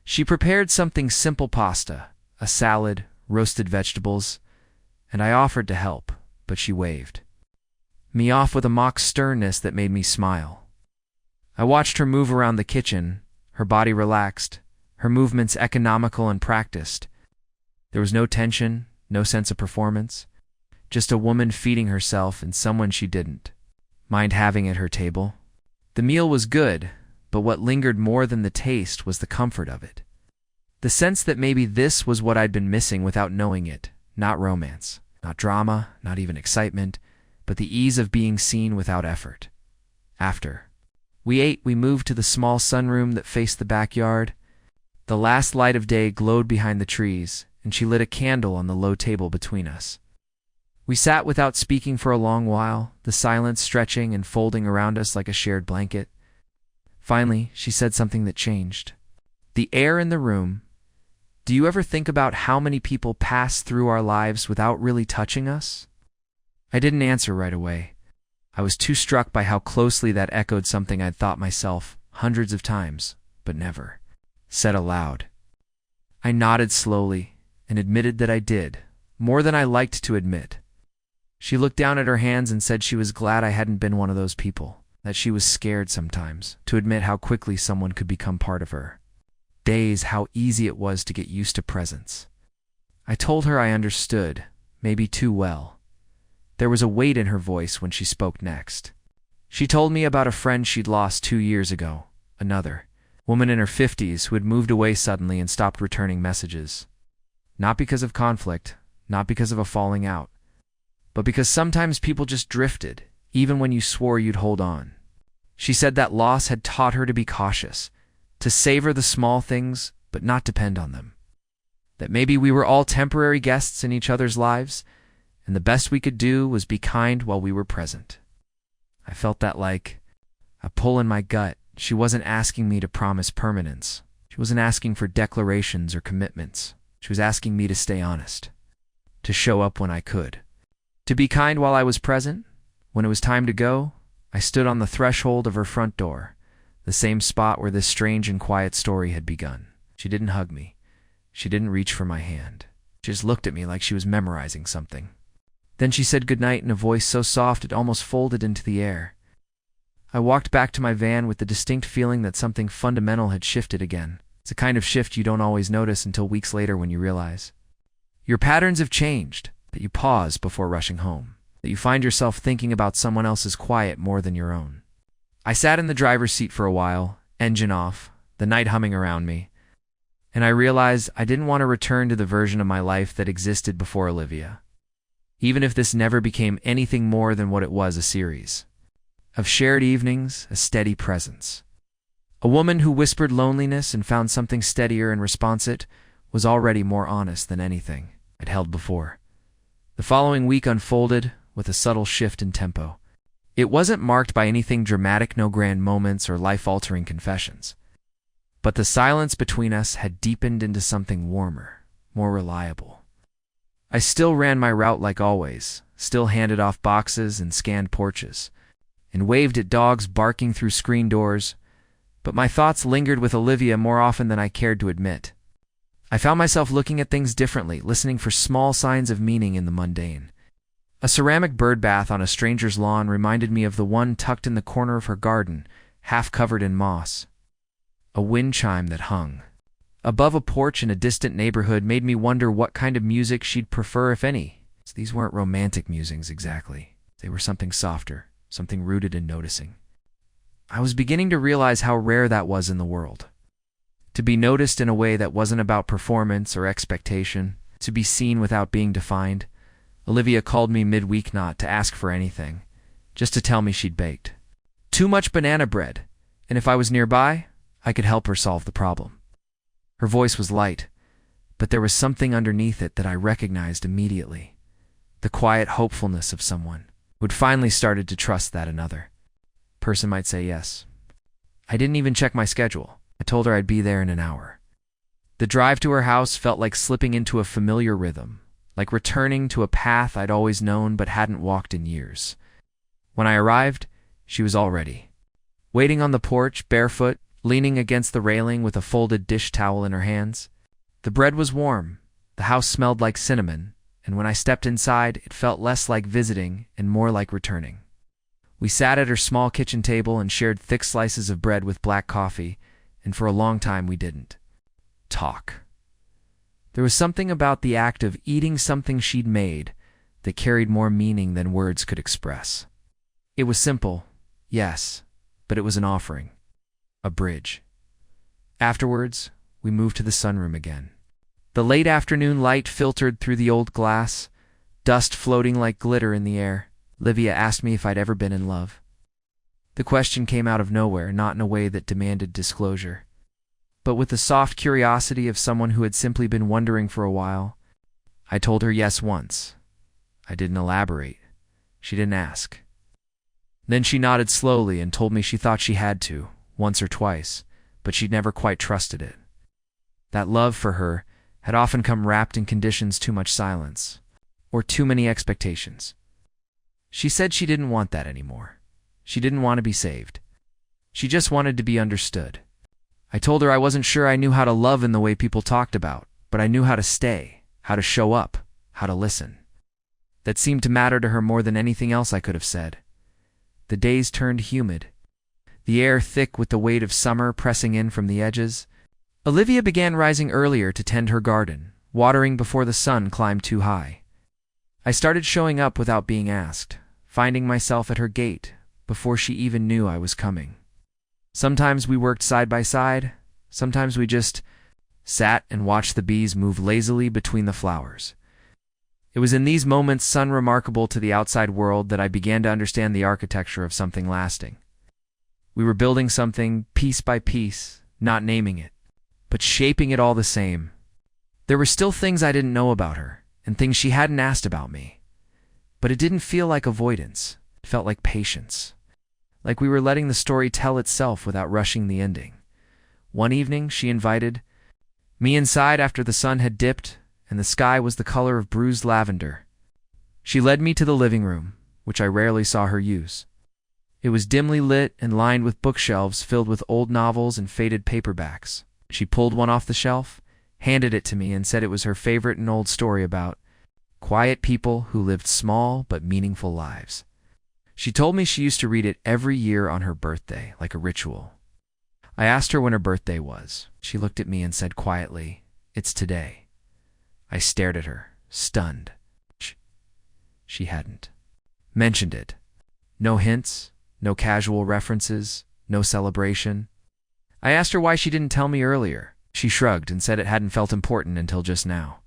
She prepared something simple: pasta, a salad, roasted vegetables, and I offered to help, but she waved me off with a mock sternness that made me smile. I watched her move around the kitchen, her body relaxed, her movements economical and practiced. There was no tension, no sense of performance, just a woman feeding herself and someone she didn't mind having at her table. The meal was good, but what lingered more than the taste was the comfort of it. The sense that maybe this was what I'd been missing without knowing it. Not romance, not drama, not even excitement, but the ease of being seen without effort. After we ate, we moved to the small sunroom that faced the backyard. The last light of day glowed behind the trees, and she lit a candle on the low table between us. We sat without speaking for a long while, the silence stretching and folding around us like a shared blanket. Finally, she said something that changed the air in the room. Do you ever think about how many people pass through our lives without really touching us? I didn't answer right away. I was too struck by how closely that echoed something I'd thought myself hundreds of times, but never said aloud. I nodded slowly and admitted that I did, more than I liked to admit. She looked down at her hands and said she was glad I hadn't been one of those people, that she was scared sometimes to admit how quickly someone could become part of her. Days how easy it was to get used to presence. I told her I understood, maybe too well. There was a weight in her voice when she spoke next. She told me about a friend she'd lost 2 years ago, another woman in her 50s who had moved away suddenly and stopped returning messages. Not because of conflict, not because of a falling out, but because sometimes people just drifted, even when you swore you'd hold on. She said that loss had taught her to be cautious, to savor the small things, but not depend on them. That maybe we were all temporary guests in each other's lives, and the best we could do was be kind while we were present. I felt that like a pull in my gut. She wasn't asking me to promise permanence. She wasn't asking for declarations or commitments. She was asking me to stay honest, to show up when I could, to be kind while I was present. When it was time to go, I stood on the threshold of her front door, the same spot where this strange and quiet story had begun. She didn't hug me. She didn't reach for my hand. She just looked at me like she was memorizing something. Then she said goodnight in a voice so soft it almost folded into the air. I walked back to my van with the distinct feeling that something fundamental had shifted again. It's a kind of shift you don't always notice until weeks later when you realize your patterns have changed, that you pause before rushing home, that you find yourself thinking about someone else's quiet more than your own. I sat in the driver's seat for a while, engine off, the night humming around me, and I realized I didn't want to return to the version of my life that existed before Olivia, even if this never became anything more than what it was, a series of shared evenings, a steady presence. A woman who whispered loneliness and found something steadier in response. It was already more honest than anything I'd held before. The following week unfolded with a subtle shift in tempo. It wasn't marked by anything dramatic, no grand moments or life-altering confessions. But the silence between us had deepened into something warmer, more reliable. I still ran my route like always, still handed off boxes and scanned porches, and waved at dogs barking through screen doors, but my thoughts lingered with Olivia more often than I cared to admit. I found myself looking at things differently, listening for small signs of meaning in the mundane. A ceramic bird bath on a stranger's lawn reminded me of the one tucked in the corner of her garden, half covered in moss. A wind chime that hung above a porch in a distant neighborhood made me wonder what kind of music she'd prefer, if any. These weren't romantic musings exactly. They were something softer, something rooted in noticing. I was beginning to realize how rare that was in the world. To be noticed in a way that wasn't about performance or expectation, to be seen without being defined. Olivia called me midweek not to ask for anything, just to tell me she'd baked too much banana bread, and if I was nearby, I could help her solve the problem. Her voice was light, but there was something underneath it that I recognized immediately. The quiet hopefulness of someone who had finally started to trust that another person might say yes. I didn't even check my schedule. I told her I'd be there in an hour. The drive to her house felt like slipping into a familiar rhythm, like returning to a path I'd always known but hadn't walked in years. When I arrived, she was all ready, waiting on the porch, barefoot, leaning against the railing with a folded dish towel in her hands. The bread was warm, the house smelled like cinnamon, and when I stepped inside, it felt less like visiting and more like returning. We sat at her small kitchen table and shared thick slices of bread with black coffee, and for a long time we didn't talk. There was something about the act of eating something she'd made that carried more meaning than words could express. It was simple, yes, but it was an offering, a bridge. Afterwards, we moved to the sunroom again. The late afternoon light filtered through the old glass, dust floating like glitter in the air. Olivia asked me if I'd ever been in love. The question came out of nowhere, not in a way that demanded disclosure, but with the soft curiosity of someone who had simply been wondering for a while. I told her yes once. I didn't elaborate. She didn't ask. Then she nodded slowly and told me she thought she had to, once or twice, but she'd never quite trusted it. That love for her had often come wrapped in conditions too much silence, or too many expectations. She said she didn't want that anymore. She didn't want to be saved. She just wanted to be understood. I told her I wasn't sure I knew how to love in the way people talked about, but I knew how to stay, how to show up, how to listen. That seemed to matter to her more than anything else I could have said. The days turned humid, the air thick with the weight of summer pressing in from the edges. Olivia began rising earlier to tend her garden, watering before the sun climbed too high. I started showing up without being asked, finding myself at her gate before she even knew I was coming. Sometimes we worked side by side, sometimes we just sat and watched the bees move lazily between the flowers. It was in these moments unremarkable to the outside world that I began to understand the architecture of something lasting. We were building something piece by piece, not naming it, but shaping it all the same. There were still things I didn't know about her, and things she hadn't asked about me. But it didn't feel like avoidance. It felt like patience. Like we were letting the story tell itself without rushing the ending. One evening, she invited me inside after the sun had dipped and the sky was the color of bruised lavender. She led me to the living room, which I rarely saw her use. It was dimly lit and lined with bookshelves filled with old novels and faded paperbacks. She pulled one off the shelf, handed it to me, and said it was her favorite an old story about quiet people who lived small but meaningful lives. She told me she used to read it every year on her birthday, like a ritual. I asked her when her birthday was. She looked at me and said quietly, "It's today." I stared at her, stunned. She hadn't mentioned it. No hints, no casual references, no celebration. I asked her why she didn't tell me earlier. She shrugged and said it hadn't felt important until just now.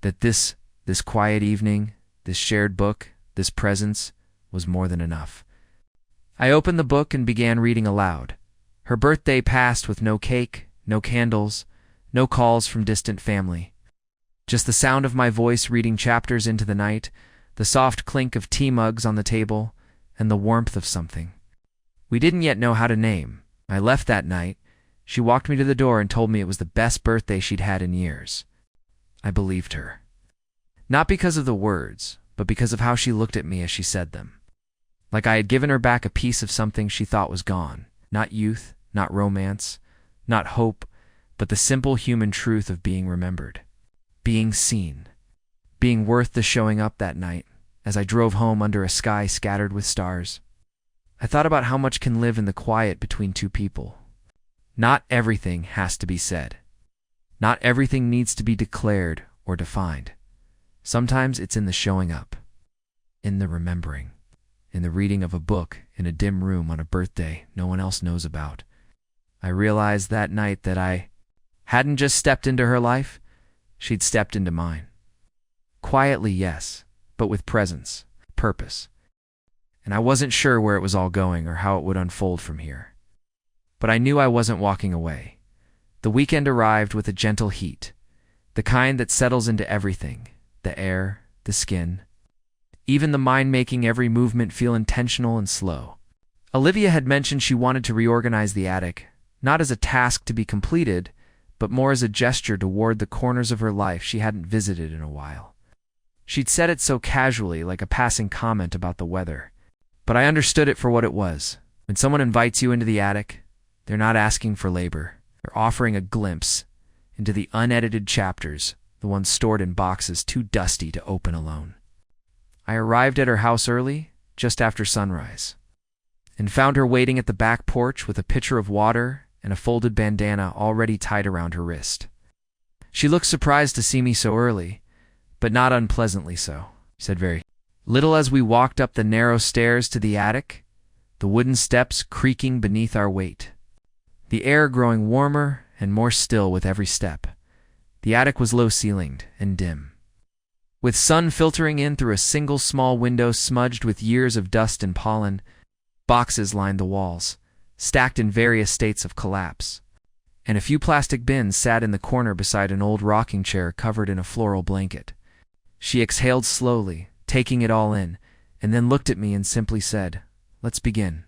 That this quiet evening, this shared book, this presence, was more than enough. I opened the book and began reading aloud. Her birthday passed with no cake, no candles, no calls from distant family. Just the sound of my voice reading chapters into the night, the soft clink of tea mugs on the table, and the warmth of something we didn't yet know how to name. I left that night. She walked me to the door and told me it was the best birthday she'd had in years. I believed her. Not because of the words, but because of how she looked at me as she said them. Like I had given her back a piece of something she thought was gone. Not youth, not romance, not hope, but the simple human truth of being remembered. Being seen. Being worth the showing up that night, as I drove home under a sky scattered with stars. I thought about how much can live in the quiet between two people. Not everything has to be said. Not everything needs to be declared or defined. Sometimes it's in the showing up, in the remembering, in the reading of a book in a dim room on a birthday no one else knows about. I realized that night that I hadn't just stepped into her life, she'd stepped into mine. Quietly, yes, but with presence, purpose. And I wasn't sure where it was all going or how it would unfold from here. But I knew I wasn't walking away. The weekend arrived with a gentle heat, the kind that settles into everything, the air, the skin, even the mind making every movement feel intentional and slow. Olivia had mentioned she wanted to reorganize the attic, not as a task to be completed, but more as a gesture toward the corners of her life she hadn't visited in a while. She'd said it so casually, like a passing comment about the weather. But I understood it for what it was. When someone invites you into the attic, they're not asking for labor. They're offering a glimpse into the unedited chapters, the ones stored in boxes too dusty to open alone. I arrived at her house early, just after sunrise, and found her waiting at the back porch with a pitcher of water and a folded bandana already tied around her wrist. She looked surprised to see me so early, but not unpleasantly so. She said very little as we walked up the narrow stairs to the attic, the wooden steps creaking beneath our weight, the air growing warmer and more still with every step. The attic was low-ceilinged and dim, with sun filtering in through a single small window smudged with years of dust and pollen. Boxes lined the walls, stacked in various states of collapse, and a few plastic bins sat in the corner beside an old rocking chair covered in a floral blanket. She exhaled slowly, taking it all in, and then looked at me and simply said, "Let's begin."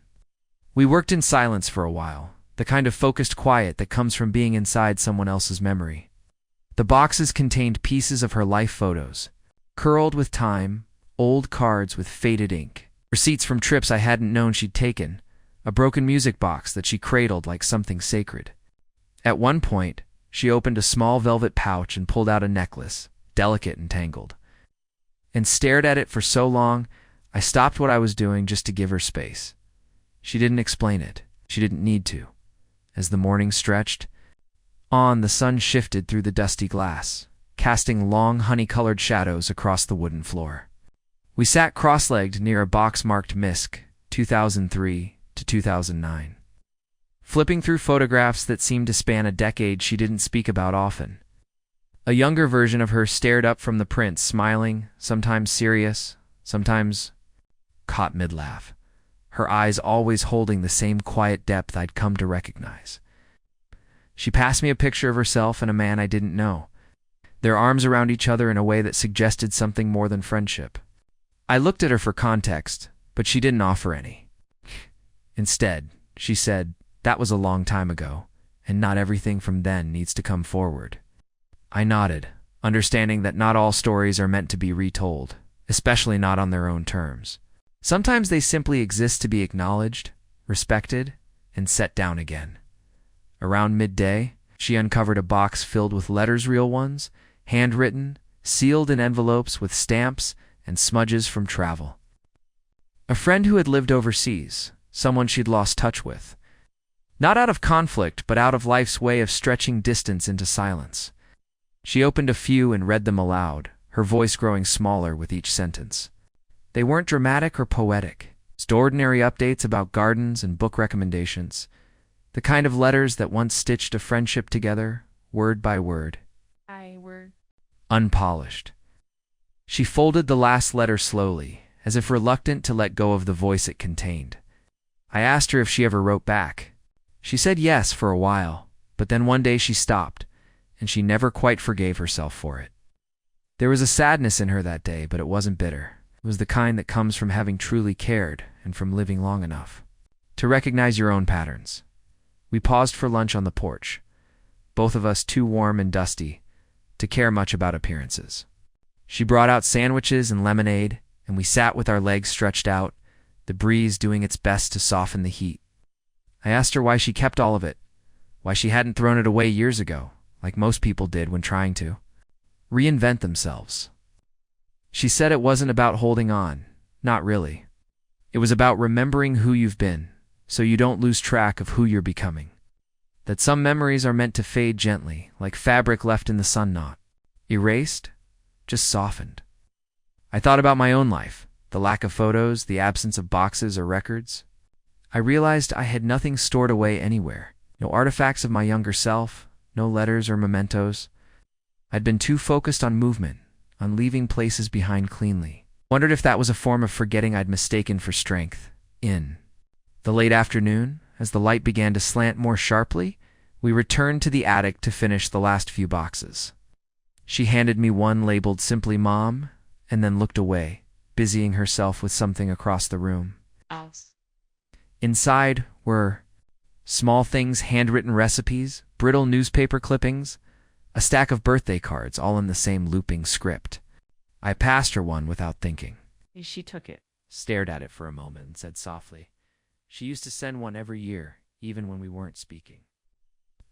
We worked in silence for a while, the kind of focused quiet that comes from being inside someone else's memory. The boxes contained pieces of her life photos, curled with time, old cards with faded ink, receipts from trips I hadn't known she'd taken, a broken music box that she cradled like something sacred. At one point, she opened a small velvet pouch and pulled out a necklace, delicate and tangled, and stared at it for so long, I stopped what I was doing just to give her space. She didn't explain it. She didn't need to. As the morning stretched on, the sun shifted through the dusty glass, casting long honey-colored shadows across the wooden floor. We sat cross-legged near a box marked MISC, 2003 to 2009. Flipping through photographs that seemed to span a decade she didn't speak about often. A younger version of her stared up from the prints, smiling, sometimes serious, sometimes caught mid-laugh, her eyes always holding the same quiet depth I'd come to recognize. She passed me a picture of herself and a man I didn't know, their arms around each other in a way that suggested something more than friendship. I looked at her for context, but she didn't offer any. Instead, she said, "That was a long time ago, and not everything from then needs to come forward." I nodded, understanding that not all stories are meant to be retold, especially not on their own terms. Sometimes they simply exist to be acknowledged, respected, and set down again. Around midday, she uncovered a box filled with letters, real ones, handwritten, sealed in envelopes with stamps and smudges from travel. A friend who had lived overseas, someone she'd lost touch with. Not out of conflict, but out of life's way of stretching distance into silence. She opened a few and read them aloud, her voice growing smaller with each sentence. They weren't dramatic or poetic, just ordinary updates about gardens and book recommendations, the kind of letters that once stitched a friendship together, word by word. Unpolished. She folded the last letter slowly, as if reluctant to let go of the voice it contained. I asked her if she ever wrote back. She said yes for a while, but then one day she stopped, and she never quite forgave herself for it. There was a sadness in her that day, but it wasn't bitter. It was the kind that comes from having truly cared and from living long enough to recognize your own patterns. We paused for lunch on the porch, both of us too warm and dusty to care much about appearances. She brought out sandwiches and lemonade, and we sat with our legs stretched out, the breeze doing its best to soften the heat. I asked her why she kept all of it, why she hadn't thrown it away years ago, like most people did when trying to reinvent themselves. She said it wasn't about holding on, not really. It was about remembering who you've been, so you don't lose track of who you're becoming. That some memories are meant to fade gently, like fabric left in the sun, not erased, just softened. I thought about my own life, the lack of photos, the absence of boxes or records. I realized I had nothing stored away anywhere, no artifacts of my younger self, no letters or mementos. I'd been too focused on movement, on leaving places behind cleanly. Wondered if that was a form of forgetting I'd mistaken for strength. In the late afternoon, as the light began to slant more sharply, we returned to the attic to finish the last few boxes. She handed me one labeled simply Mom, and then looked away, busying herself with something across the room. Inside were small things, handwritten recipes, brittle newspaper clippings, a stack of birthday cards, all in the same looping script. I passed her one without thinking. She took it. Stared at it for a moment and said softly, "She used to send one every year, even when we weren't speaking."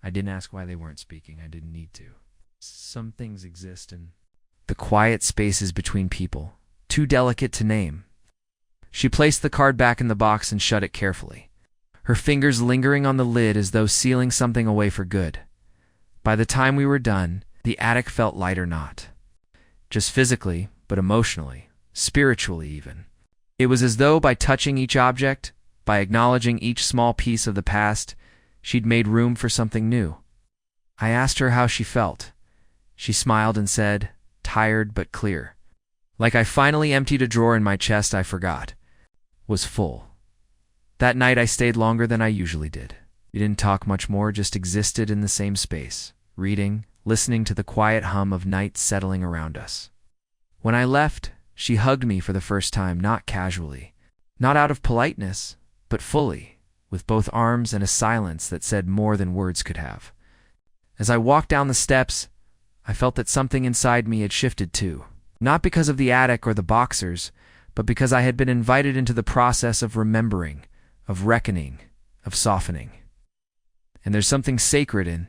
I didn't ask why they weren't speaking. I didn't need to. Some things exist in the quiet spaces between people, too delicate to name. She placed the card back in the box and shut it carefully, her fingers lingering on the lid as though sealing something away for good. By the time we were done, the attic felt lighter, not just physically, but emotionally, spiritually even. It was as though by touching each object, by acknowledging each small piece of the past, she'd made room for something new. I asked her how she felt. She smiled and said, tired but clear. Like I finally emptied a drawer in my chest I forgot was full. That night I stayed longer than I usually did. We didn't talk much more, just existed in the same space, reading, listening to the quiet hum of night settling around us. When I left, She hugged me for the first time, not casually, not out of politeness, but fully, with both arms and a silence that said more than words could have. As I walked down the steps, I felt that something inside me had shifted too, not because of the attic or the boxers, but because I had been invited into the process of remembering, of reckoning, of softening. And there's something sacred in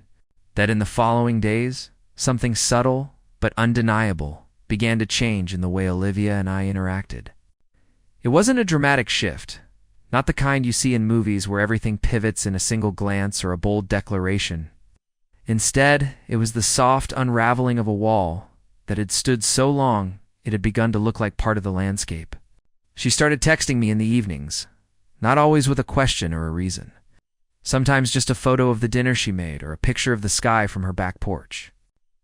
that. In the following days, something subtle but undeniable began to change in the way Olivia and I interacted. It wasn't a dramatic shift, not the kind you see in movies where everything pivots in a single glance or a bold declaration. Instead, it was the soft unraveling of a wall that had stood so long it had begun to look like part of the landscape. She started texting me in the evenings, not always with a question or a reason. Sometimes just a photo of the dinner she made or a picture of the sky from her back porch.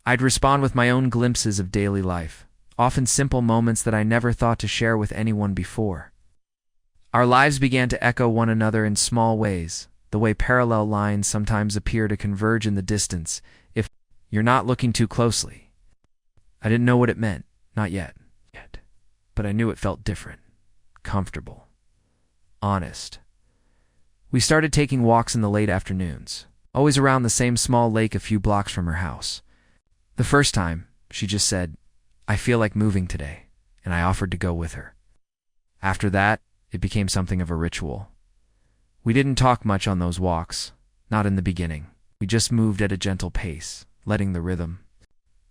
I'd respond with my own glimpses of daily life, often simple moments that I never thought to share with anyone before. Our lives began to echo one another in small ways, the way parallel lines sometimes appear to converge in the distance if you're not looking too closely. I didn't know what it meant, not yet, but I knew it felt different, comfortable, honest. We started taking walks in the late afternoons, always around the same small lake a few blocks from her house. The first time, she just said, "I feel like moving today," and I offered to go with her. After that, it became something of a ritual. We didn't talk much on those walks, not in the beginning. We just moved at a gentle pace, letting the rhythm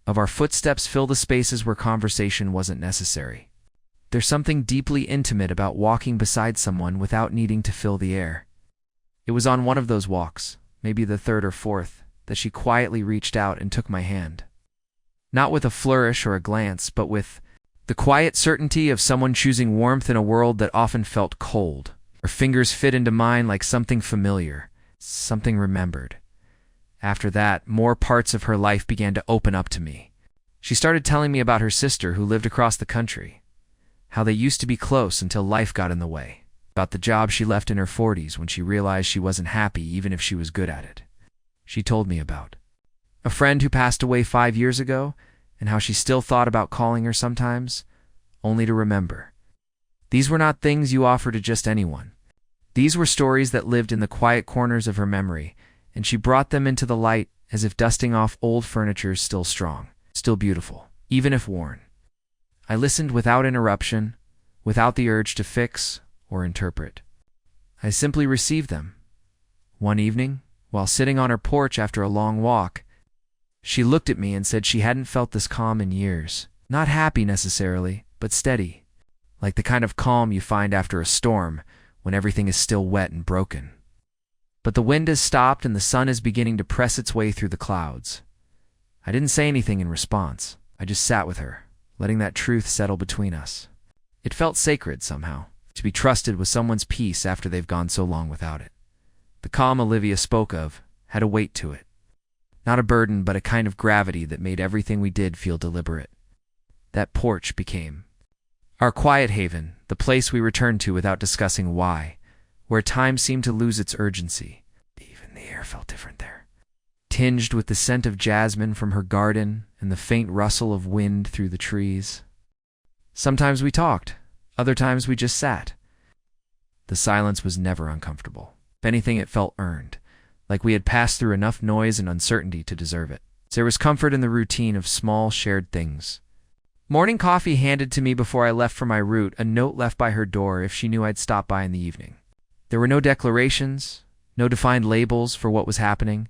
of our footsteps fill the spaces where conversation wasn't necessary. There's something deeply intimate about walking beside someone without needing to fill the air. It was on one of those walks, maybe the third or fourth, that she quietly reached out and took my hand. Not with a flourish or a glance, but with the quiet certainty of someone choosing warmth in a world that often felt cold. Her fingers fit into mine like something familiar, something remembered. After that, more parts of her life began to open up to me. She started telling me about her sister who lived across the country, how they used to be close until life got in the way, about the job she left in her 40s when she realized she wasn't happy even if she was good at it. She told me about a friend who passed away 5 years ago and how she still thought about calling her sometimes, only to remember. These were not things you offer to just anyone. These were stories that lived in the quiet corners of her memory, and she brought them into the light as if dusting off old furniture still strong, still beautiful, even if worn. I listened without interruption, without the urge to fix or interpret. I simply received them. One evening, while sitting on her porch after a long walk, she looked at me and said she hadn't felt this calm in years. Not happy necessarily, but steady, like the kind of calm you find after a storm when everything is still wet and broken. But the wind has stopped and the sun is beginning to press its way through the clouds. I didn't say anything in response. I just sat with her, letting that truth settle between us. It felt sacred somehow, to be trusted with someone's peace after they've gone so long without it. The calm Olivia spoke of had a weight to it. Not a burden, but a kind of gravity that made everything we did feel deliberate. That porch became our quiet haven, the place we returned to without discussing why, where time seemed to lose its urgency. Even the air felt different there, tinged with the scent of jasmine from her garden and the faint rustle of wind through the trees. Sometimes we talked, other times we just sat. The silence was never uncomfortable. If anything, it felt earned, like we had passed through enough noise and uncertainty to deserve it. There was comfort in the routine of small shared things. Morning coffee handed to me before I left for my route, a note left by her door if she knew I'd stop by in the evening. There were no declarations, no defined labels for what was happening,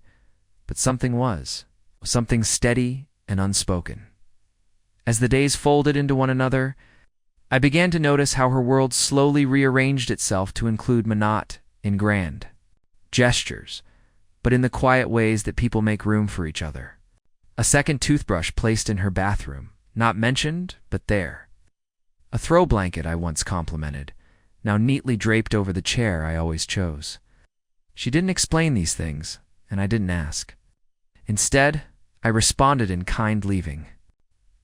but something was, something steady and unspoken. As the days folded into one another, I began to notice how her world slowly rearranged itself to include Manat in grand gestures, but in the quiet ways that people make room for each other. A second toothbrush placed in her bathroom, not mentioned, but there. A throw blanket I once complimented, now neatly draped over the chair I always chose. She didn't explain these things, and I didn't ask. Instead, I responded in kind, leaving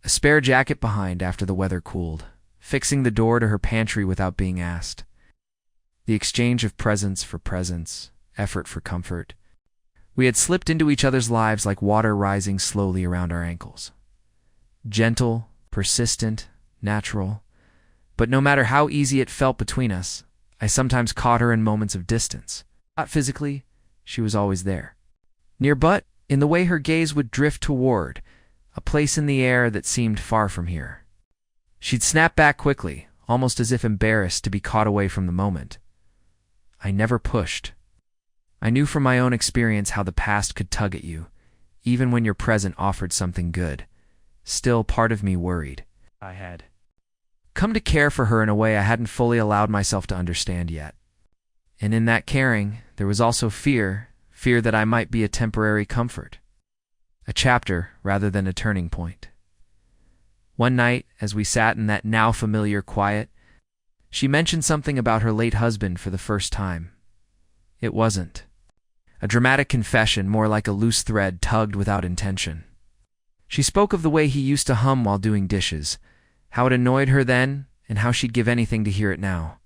a spare jacket behind after the weather cooled, fixing the door to her pantry without being asked. The exchange of presence for presence, effort for comfort. We had slipped into each other's lives like water rising slowly around our ankles. Gentle, persistent, natural, But no matter how easy it felt between us, I sometimes caught her in moments of distance. Not physically, she was always there. Near, but in the way her gaze would drift toward a place in the air that seemed far from here. She'd snap back quickly, almost as if embarrassed to be caught away from the moment. I never pushed. I knew from my own experience how the past could tug at you, even when your present offered something good. Still, part of me worried. I had come to care for her in a way I hadn't fully allowed myself to understand yet. And in that caring, there was also fear that I might be a temporary comfort. A chapter rather than a turning point. One night, as we sat in that now familiar quiet, she mentioned something about her late husband for the first time. It wasn't a dramatic confession, more like a loose thread tugged without intention. She spoke of the way he used to hum while doing dishes, how it annoyed her then, and how she'd give anything to hear it now.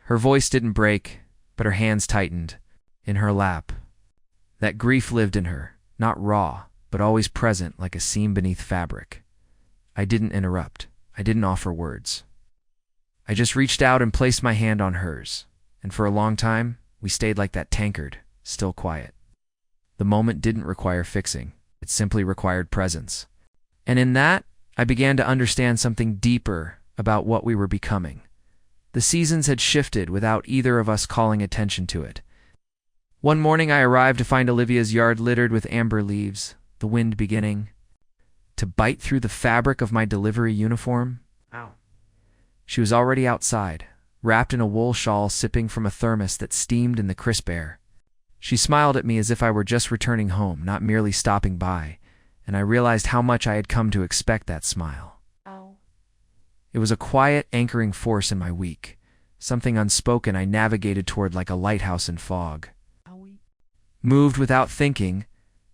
Her voice didn't break, but her hands tightened, in her lap. That grief lived in her, not raw, but always present like a seam beneath fabric. I didn't interrupt. I didn't offer words. I just reached out and placed my hand on hers, and for a long time, we stayed like that tankard, still quiet. The moment didn't require fixing. It simply required presence. And in that, I began to understand something deeper about what we were becoming. The seasons had shifted without either of us calling attention to it. One morning I arrived to find Olivia's yard littered with amber leaves, the wind beginning to bite through the fabric of my delivery uniform. Ow. She was already outside, wrapped in a wool shawl, sipping from a thermos that steamed in the crisp air. She smiled at me as if I were just returning home, not merely stopping by, and I realized how much I had come to expect that smile. Ow. It was a quiet, anchoring force in my week, something unspoken I navigated toward like a lighthouse in fog. Moved without thinking,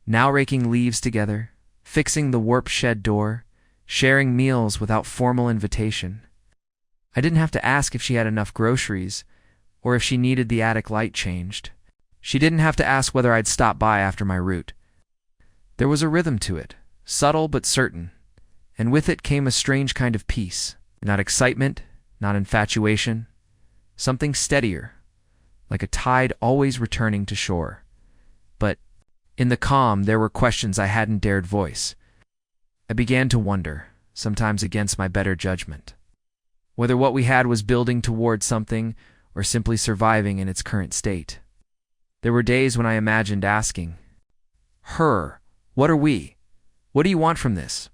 now raking leaves together, fixing the warp shed door, sharing meals without formal invitation. I didn't have to ask if she had enough groceries, or if she needed the attic light changed. She didn't have to ask whether I'd stop by after my route. There was a rhythm to it, subtle but certain, and with it came a strange kind of peace. Not excitement, not infatuation, something steadier, like a tide always returning to shore. But in the calm, there were questions I hadn't dared voice. I began to wonder, sometimes against my better judgment, whether what we had was building toward something or simply surviving in its current state. There were days when I imagined asking her, "What are we? What do you want from this?"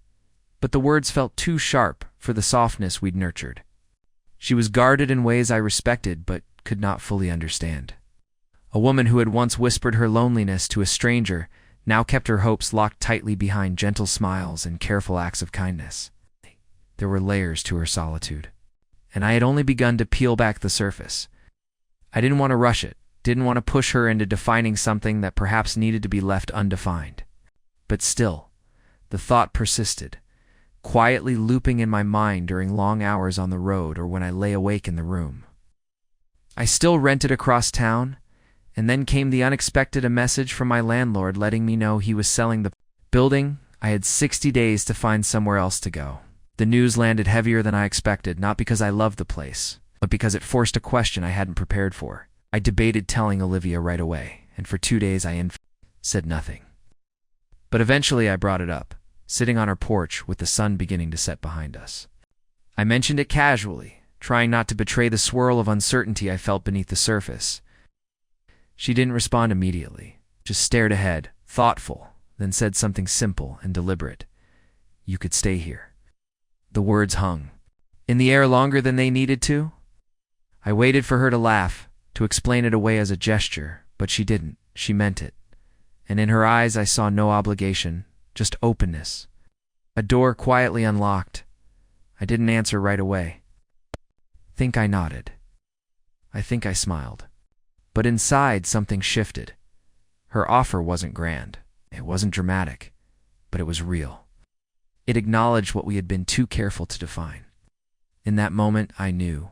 But the words felt too sharp for the softness we'd nurtured. She was guarded in ways I respected but could not fully understand. A woman who had once whispered her loneliness to a stranger now kept her hopes locked tightly behind gentle smiles and careful acts of kindness. There were layers to her solitude, and I had only begun to peel back the surface. I didn't want to rush it, didn't want to push her into defining something that perhaps needed to be left undefined. But still, the thought persisted, quietly looping in my mind during long hours on the road or when I lay awake in the room. I still rented across town, and then came the unexpected message from my landlord letting me know he was selling the building. I had 60 days to find somewhere else to go. The news landed heavier than I expected, not because I loved the place, but because it forced a question I hadn't prepared for. I debated telling Olivia right away, and for 2 days I said nothing. But eventually I brought it up, sitting on her porch with the sun beginning to set behind us. I mentioned it casually, trying not to betray the swirl of uncertainty I felt beneath the surface. She didn't respond immediately, just stared ahead, thoughtful, then said something simple and deliberate. "You could stay here." The words hung in the air longer than they needed to. I waited for her to laugh, to explain it away as a gesture, but she didn't. She meant it. And in her eyes I saw no obligation, just openness. A door quietly unlocked. I didn't answer right away. Think I nodded. I think I smiled. But inside something shifted. Her offer wasn't grand. It wasn't dramatic. But it was real. It acknowledged what we had been too careful to define. In that moment, I knew.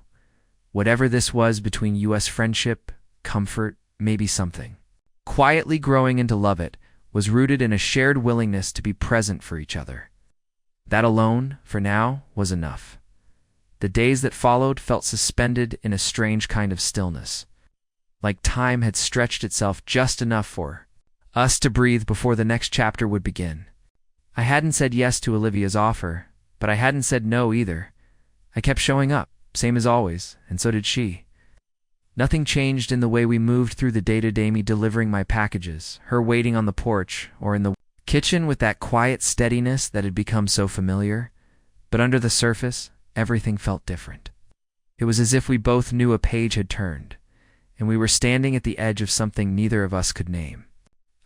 Whatever this was between U.S. friendship, comfort, maybe something, quietly growing into love, it was rooted in a shared willingness to be present for each other. That alone, for now, was enough. The days that followed felt suspended in a strange kind of stillness, like time had stretched itself just enough for us to breathe before the next chapter would begin. I hadn't said yes to Olivia's offer, but I hadn't said no either. I kept showing up, same as always, and so did she. Nothing changed in the way we moved through the day-to-day, me delivering my packages, her waiting on the porch, or in the kitchen with that quiet steadiness that had become so familiar. But under the surface, everything felt different. It was as if we both knew a page had turned, and we were standing at the edge of something neither of us could name.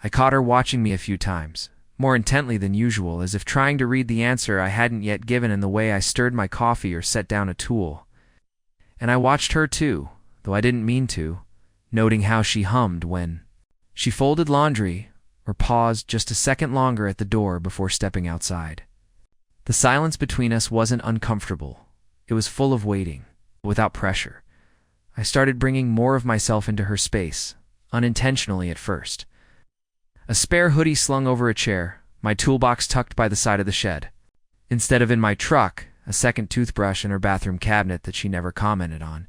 I caught her watching me a few times, more intently than usual, as if trying to read the answer I hadn't yet given in the way I stirred my coffee or set down a tool. And I watched her too, though I didn't mean to, noting how she hummed when she folded laundry or paused just a second longer at the door before stepping outside. The silence between us wasn't uncomfortable. It was full of waiting, without pressure. I started bringing more of myself into her space, unintentionally at first. A spare hoodie slung over a chair, my toolbox tucked by the side of the shed. Instead of in my truck, a second toothbrush in her bathroom cabinet that she never commented on.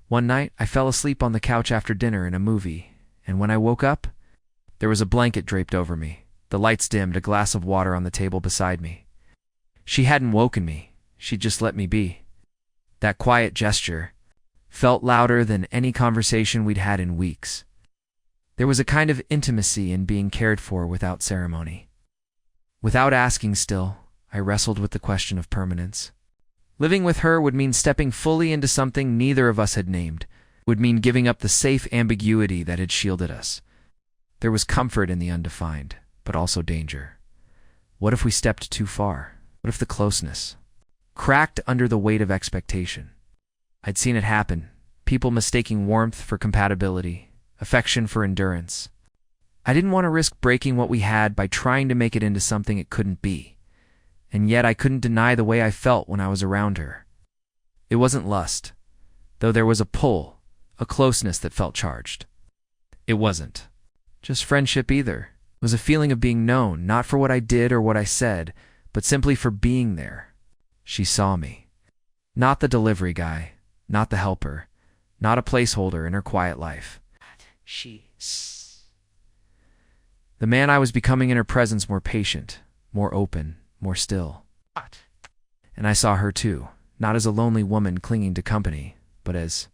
One night, I fell asleep on the couch after dinner in a movie, and when I woke up, there was a blanket draped over me, the lights dimmed, a glass of water on the table beside me. She hadn't woken me, she'd just let me be. That quiet gesture felt louder than any conversation we'd had in weeks. There was a kind of intimacy in being cared for without ceremony. Without asking still, I wrestled with the question of permanence. Living with her would mean stepping fully into something neither of us had named, would mean giving up the safe ambiguity that had shielded us. There was comfort in the undefined, but also danger. What if we stepped too far? What if the closeness cracked under the weight of expectation? I'd seen it happen, people mistaking warmth for compatibility, affection for endurance. I didn't want to risk breaking what we had by trying to make it into something it couldn't be. And yet I couldn't deny the way I felt when I was around her. It wasn't lust, though there was a pull, a closeness that felt charged. It wasn't just friendship either. It was a feeling of being known, not for what I did or what I said, but simply for being there. She saw me. Not the delivery guy, not the helper, not a placeholder in her quiet life. The man I was becoming in her presence, more patient, more open, more still. And I saw her too, not as a lonely woman clinging to company, but as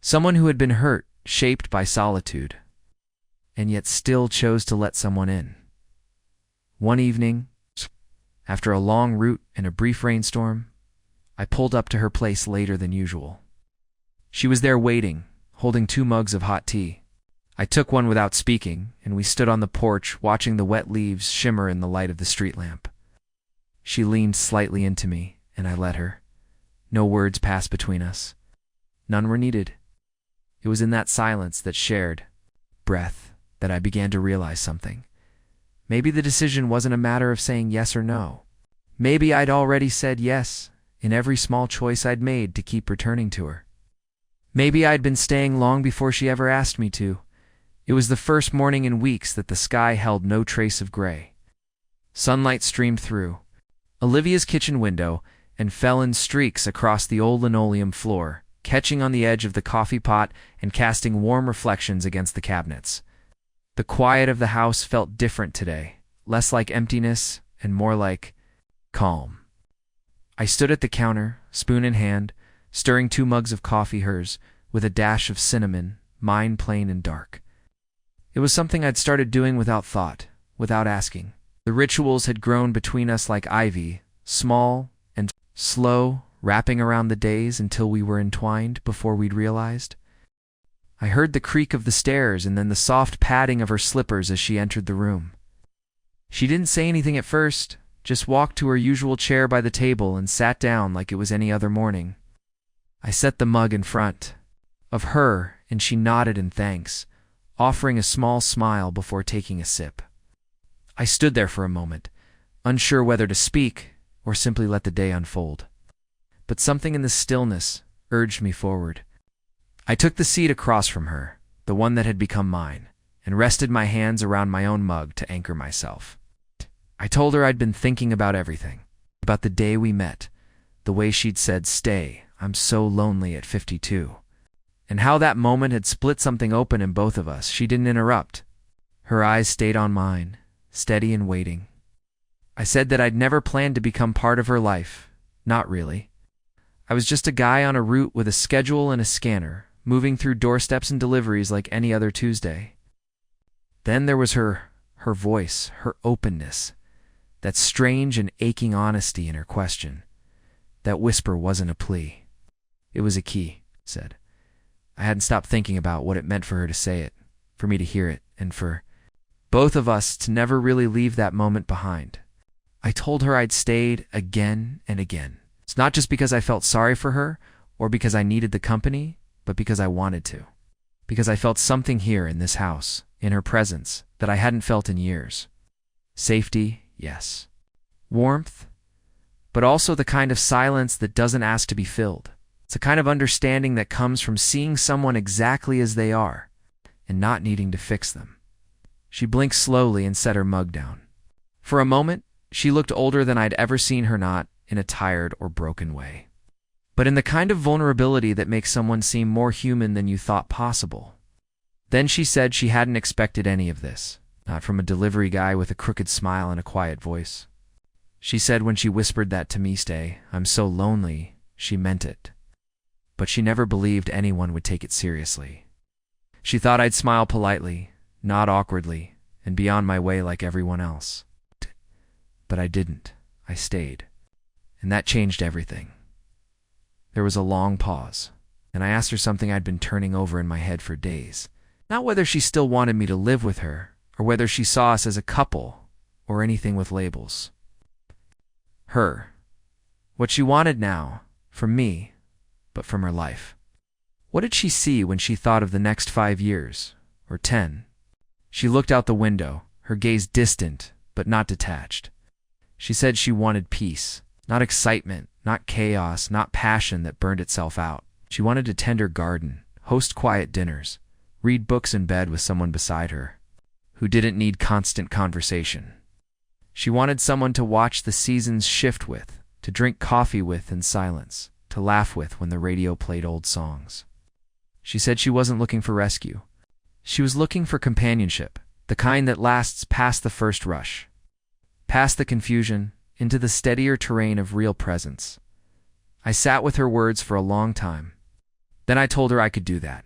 someone who had been hurt, shaped by solitude, and yet still chose to let someone in. One evening, after a long route and a brief rainstorm, I pulled up to her place later than usual. She was there waiting, holding 2 mugs of hot tea. I took one without speaking, and we stood on the porch watching the wet leaves shimmer in the light of the street lamp. She leaned slightly into me, and I let her. No words passed between us. None were needed. It was in that silence, that shared breath, that I began to realize something. Maybe the decision wasn't a matter of saying yes or no. Maybe I'd already said yes in every small choice I'd made to keep returning to her. Maybe I'd been staying long before she ever asked me to. It was the first morning in weeks that the sky held no trace of gray. Sunlight streamed through Olivia's kitchen window and fell in streaks across the old linoleum floor, catching on the edge of the coffee pot and casting warm reflections against the cabinets. The quiet of the house felt different today, less like emptiness and more like calm. I stood at the counter, spoon in hand, stirring 2 mugs of coffee, hers with a dash of cinnamon, mine plain and dark. It was something I'd started doing without thought, without asking. The rituals had grown between us like ivy, small and slow, wrapping around the days until we were entwined before we'd realized. I heard the creak of the stairs and then the soft padding of her slippers as she entered the room. She didn't say anything at first, just walked to her usual chair by the table and sat down like it was any other morning. I set the mug in front of her, and she nodded in thanks, offering a small smile before taking a sip. I stood there for a moment, unsure whether to speak or simply let the day unfold. But something in the stillness urged me forward. I took the seat across from her, the one that had become mine, and rested my hands around my own mug to anchor myself. I told her I'd been thinking about everything, about the day we met, the way she'd said, "Stay, I'm so lonely at 52." And how that moment had split something open in both of us. She didn't interrupt. Her eyes stayed on mine, steady and waiting. I said that I'd never planned to become part of her life. Not really. I was just a guy on a route with a schedule and a scanner, moving through doorsteps and deliveries like any other Tuesday. Then there was her voice, her openness, that strange and aching honesty in her question. That whisper wasn't a plea. It was a key, said. I hadn't stopped thinking about what it meant for her to say it, for me to hear it, and for both of us to never really leave that moment behind. I told her I'd stayed again and again. It's not just because I felt sorry for her or because I needed the company, but because I wanted to. Because I felt something here in this house, in her presence, that I hadn't felt in years. Safety, yes. Warmth, but also the kind of silence that doesn't ask to be filled. It's a kind of understanding that comes from seeing someone exactly as they are and not needing to fix them. She blinked slowly and set her mug down. For a moment, she looked older than I'd ever seen her, not in a tired or broken way, but in the kind of vulnerability that makes someone seem more human than you thought possible. Then she said she hadn't expected any of this, not from a delivery guy with a crooked smile and a quiet voice. She said when she whispered that to me, "Stay, I'm so lonely," she meant it. But she never believed anyone would take it seriously. She thought I'd smile politely, nod awkwardly, and be on my way like everyone else. But I didn't. I stayed. And that changed everything. There was a long pause, and I asked her something I'd been turning over in my head for days. Not whether she still wanted me to live with her, or whether she saw us as a couple, or anything with labels. Her. What she wanted now, from me, but from her life. What did she see when she thought of the next 5 years, or 10? She looked out the window, her gaze distant, but not detached. She said she wanted peace, not excitement, not chaos, not passion that burned itself out. She wanted to tend her garden, host quiet dinners, read books in bed with someone beside her, who didn't need constant conversation. She wanted someone to watch the seasons shift with, to drink coffee with in silence, to laugh with when the radio played old songs. She said she wasn't looking for rescue. She was looking for companionship, the kind that lasts past the first rush, past the confusion, into the steadier terrain of real presence. I sat with her words for a long time. Then I told her I could do that.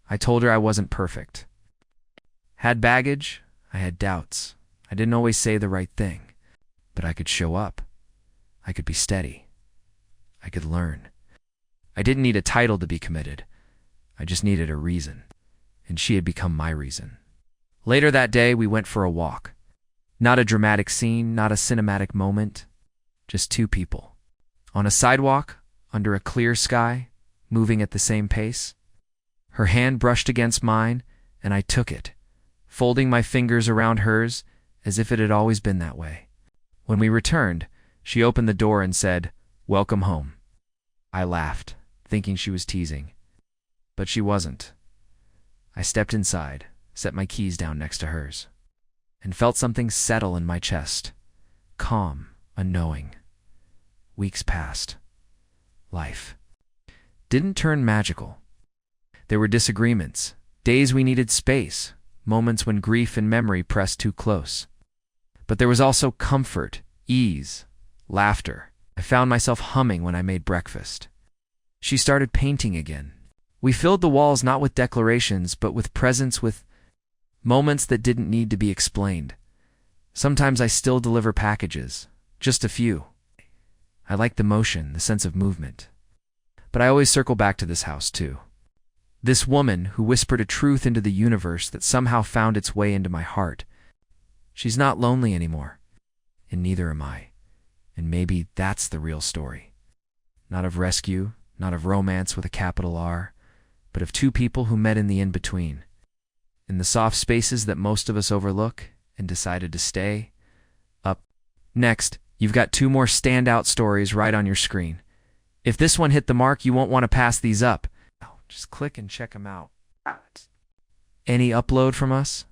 I told her I wasn't perfect. Had baggage, I had doubts. I didn't always say the right thing, but I could show up. I could be steady. I could learn. I didn't need a title to be committed. I just needed a reason, and she had become my reason. Later that day, we went for a walk. Not a dramatic scene, not a cinematic moment, just two people. On a sidewalk, under a clear sky, moving at the same pace. Her hand brushed against mine, and I took it, folding my fingers around hers as if it had always been that way. When we returned, she opened the door and said, "Welcome home." I laughed, thinking she was teasing. But she wasn't. I stepped inside, set my keys down next to hers, and felt something settle in my chest. Calm, unknowing. Weeks passed. Life didn't turn magical. There were disagreements, days we needed space, moments when grief and memory pressed too close. But there was also comfort, ease, laughter. I found myself humming when I made breakfast. She started painting again. We filled the walls not with declarations, but with presence, with moments that didn't need to be explained. Sometimes I still deliver packages, just a few. I like the motion, the sense of movement. But I always circle back to this house, too. This woman who whispered a truth into the universe that somehow found its way into my heart. She's not lonely anymore, and neither am I. And maybe that's the real story. Not of rescue, not of romance with a capital R, but of two people who met in the in-between. In the soft spaces that most of us overlook and decided to stay. Up next, you've got 2 more standout stories right on your screen. If this one hit the mark, you won't want to pass these up. Just click and check them out. Any upload from us?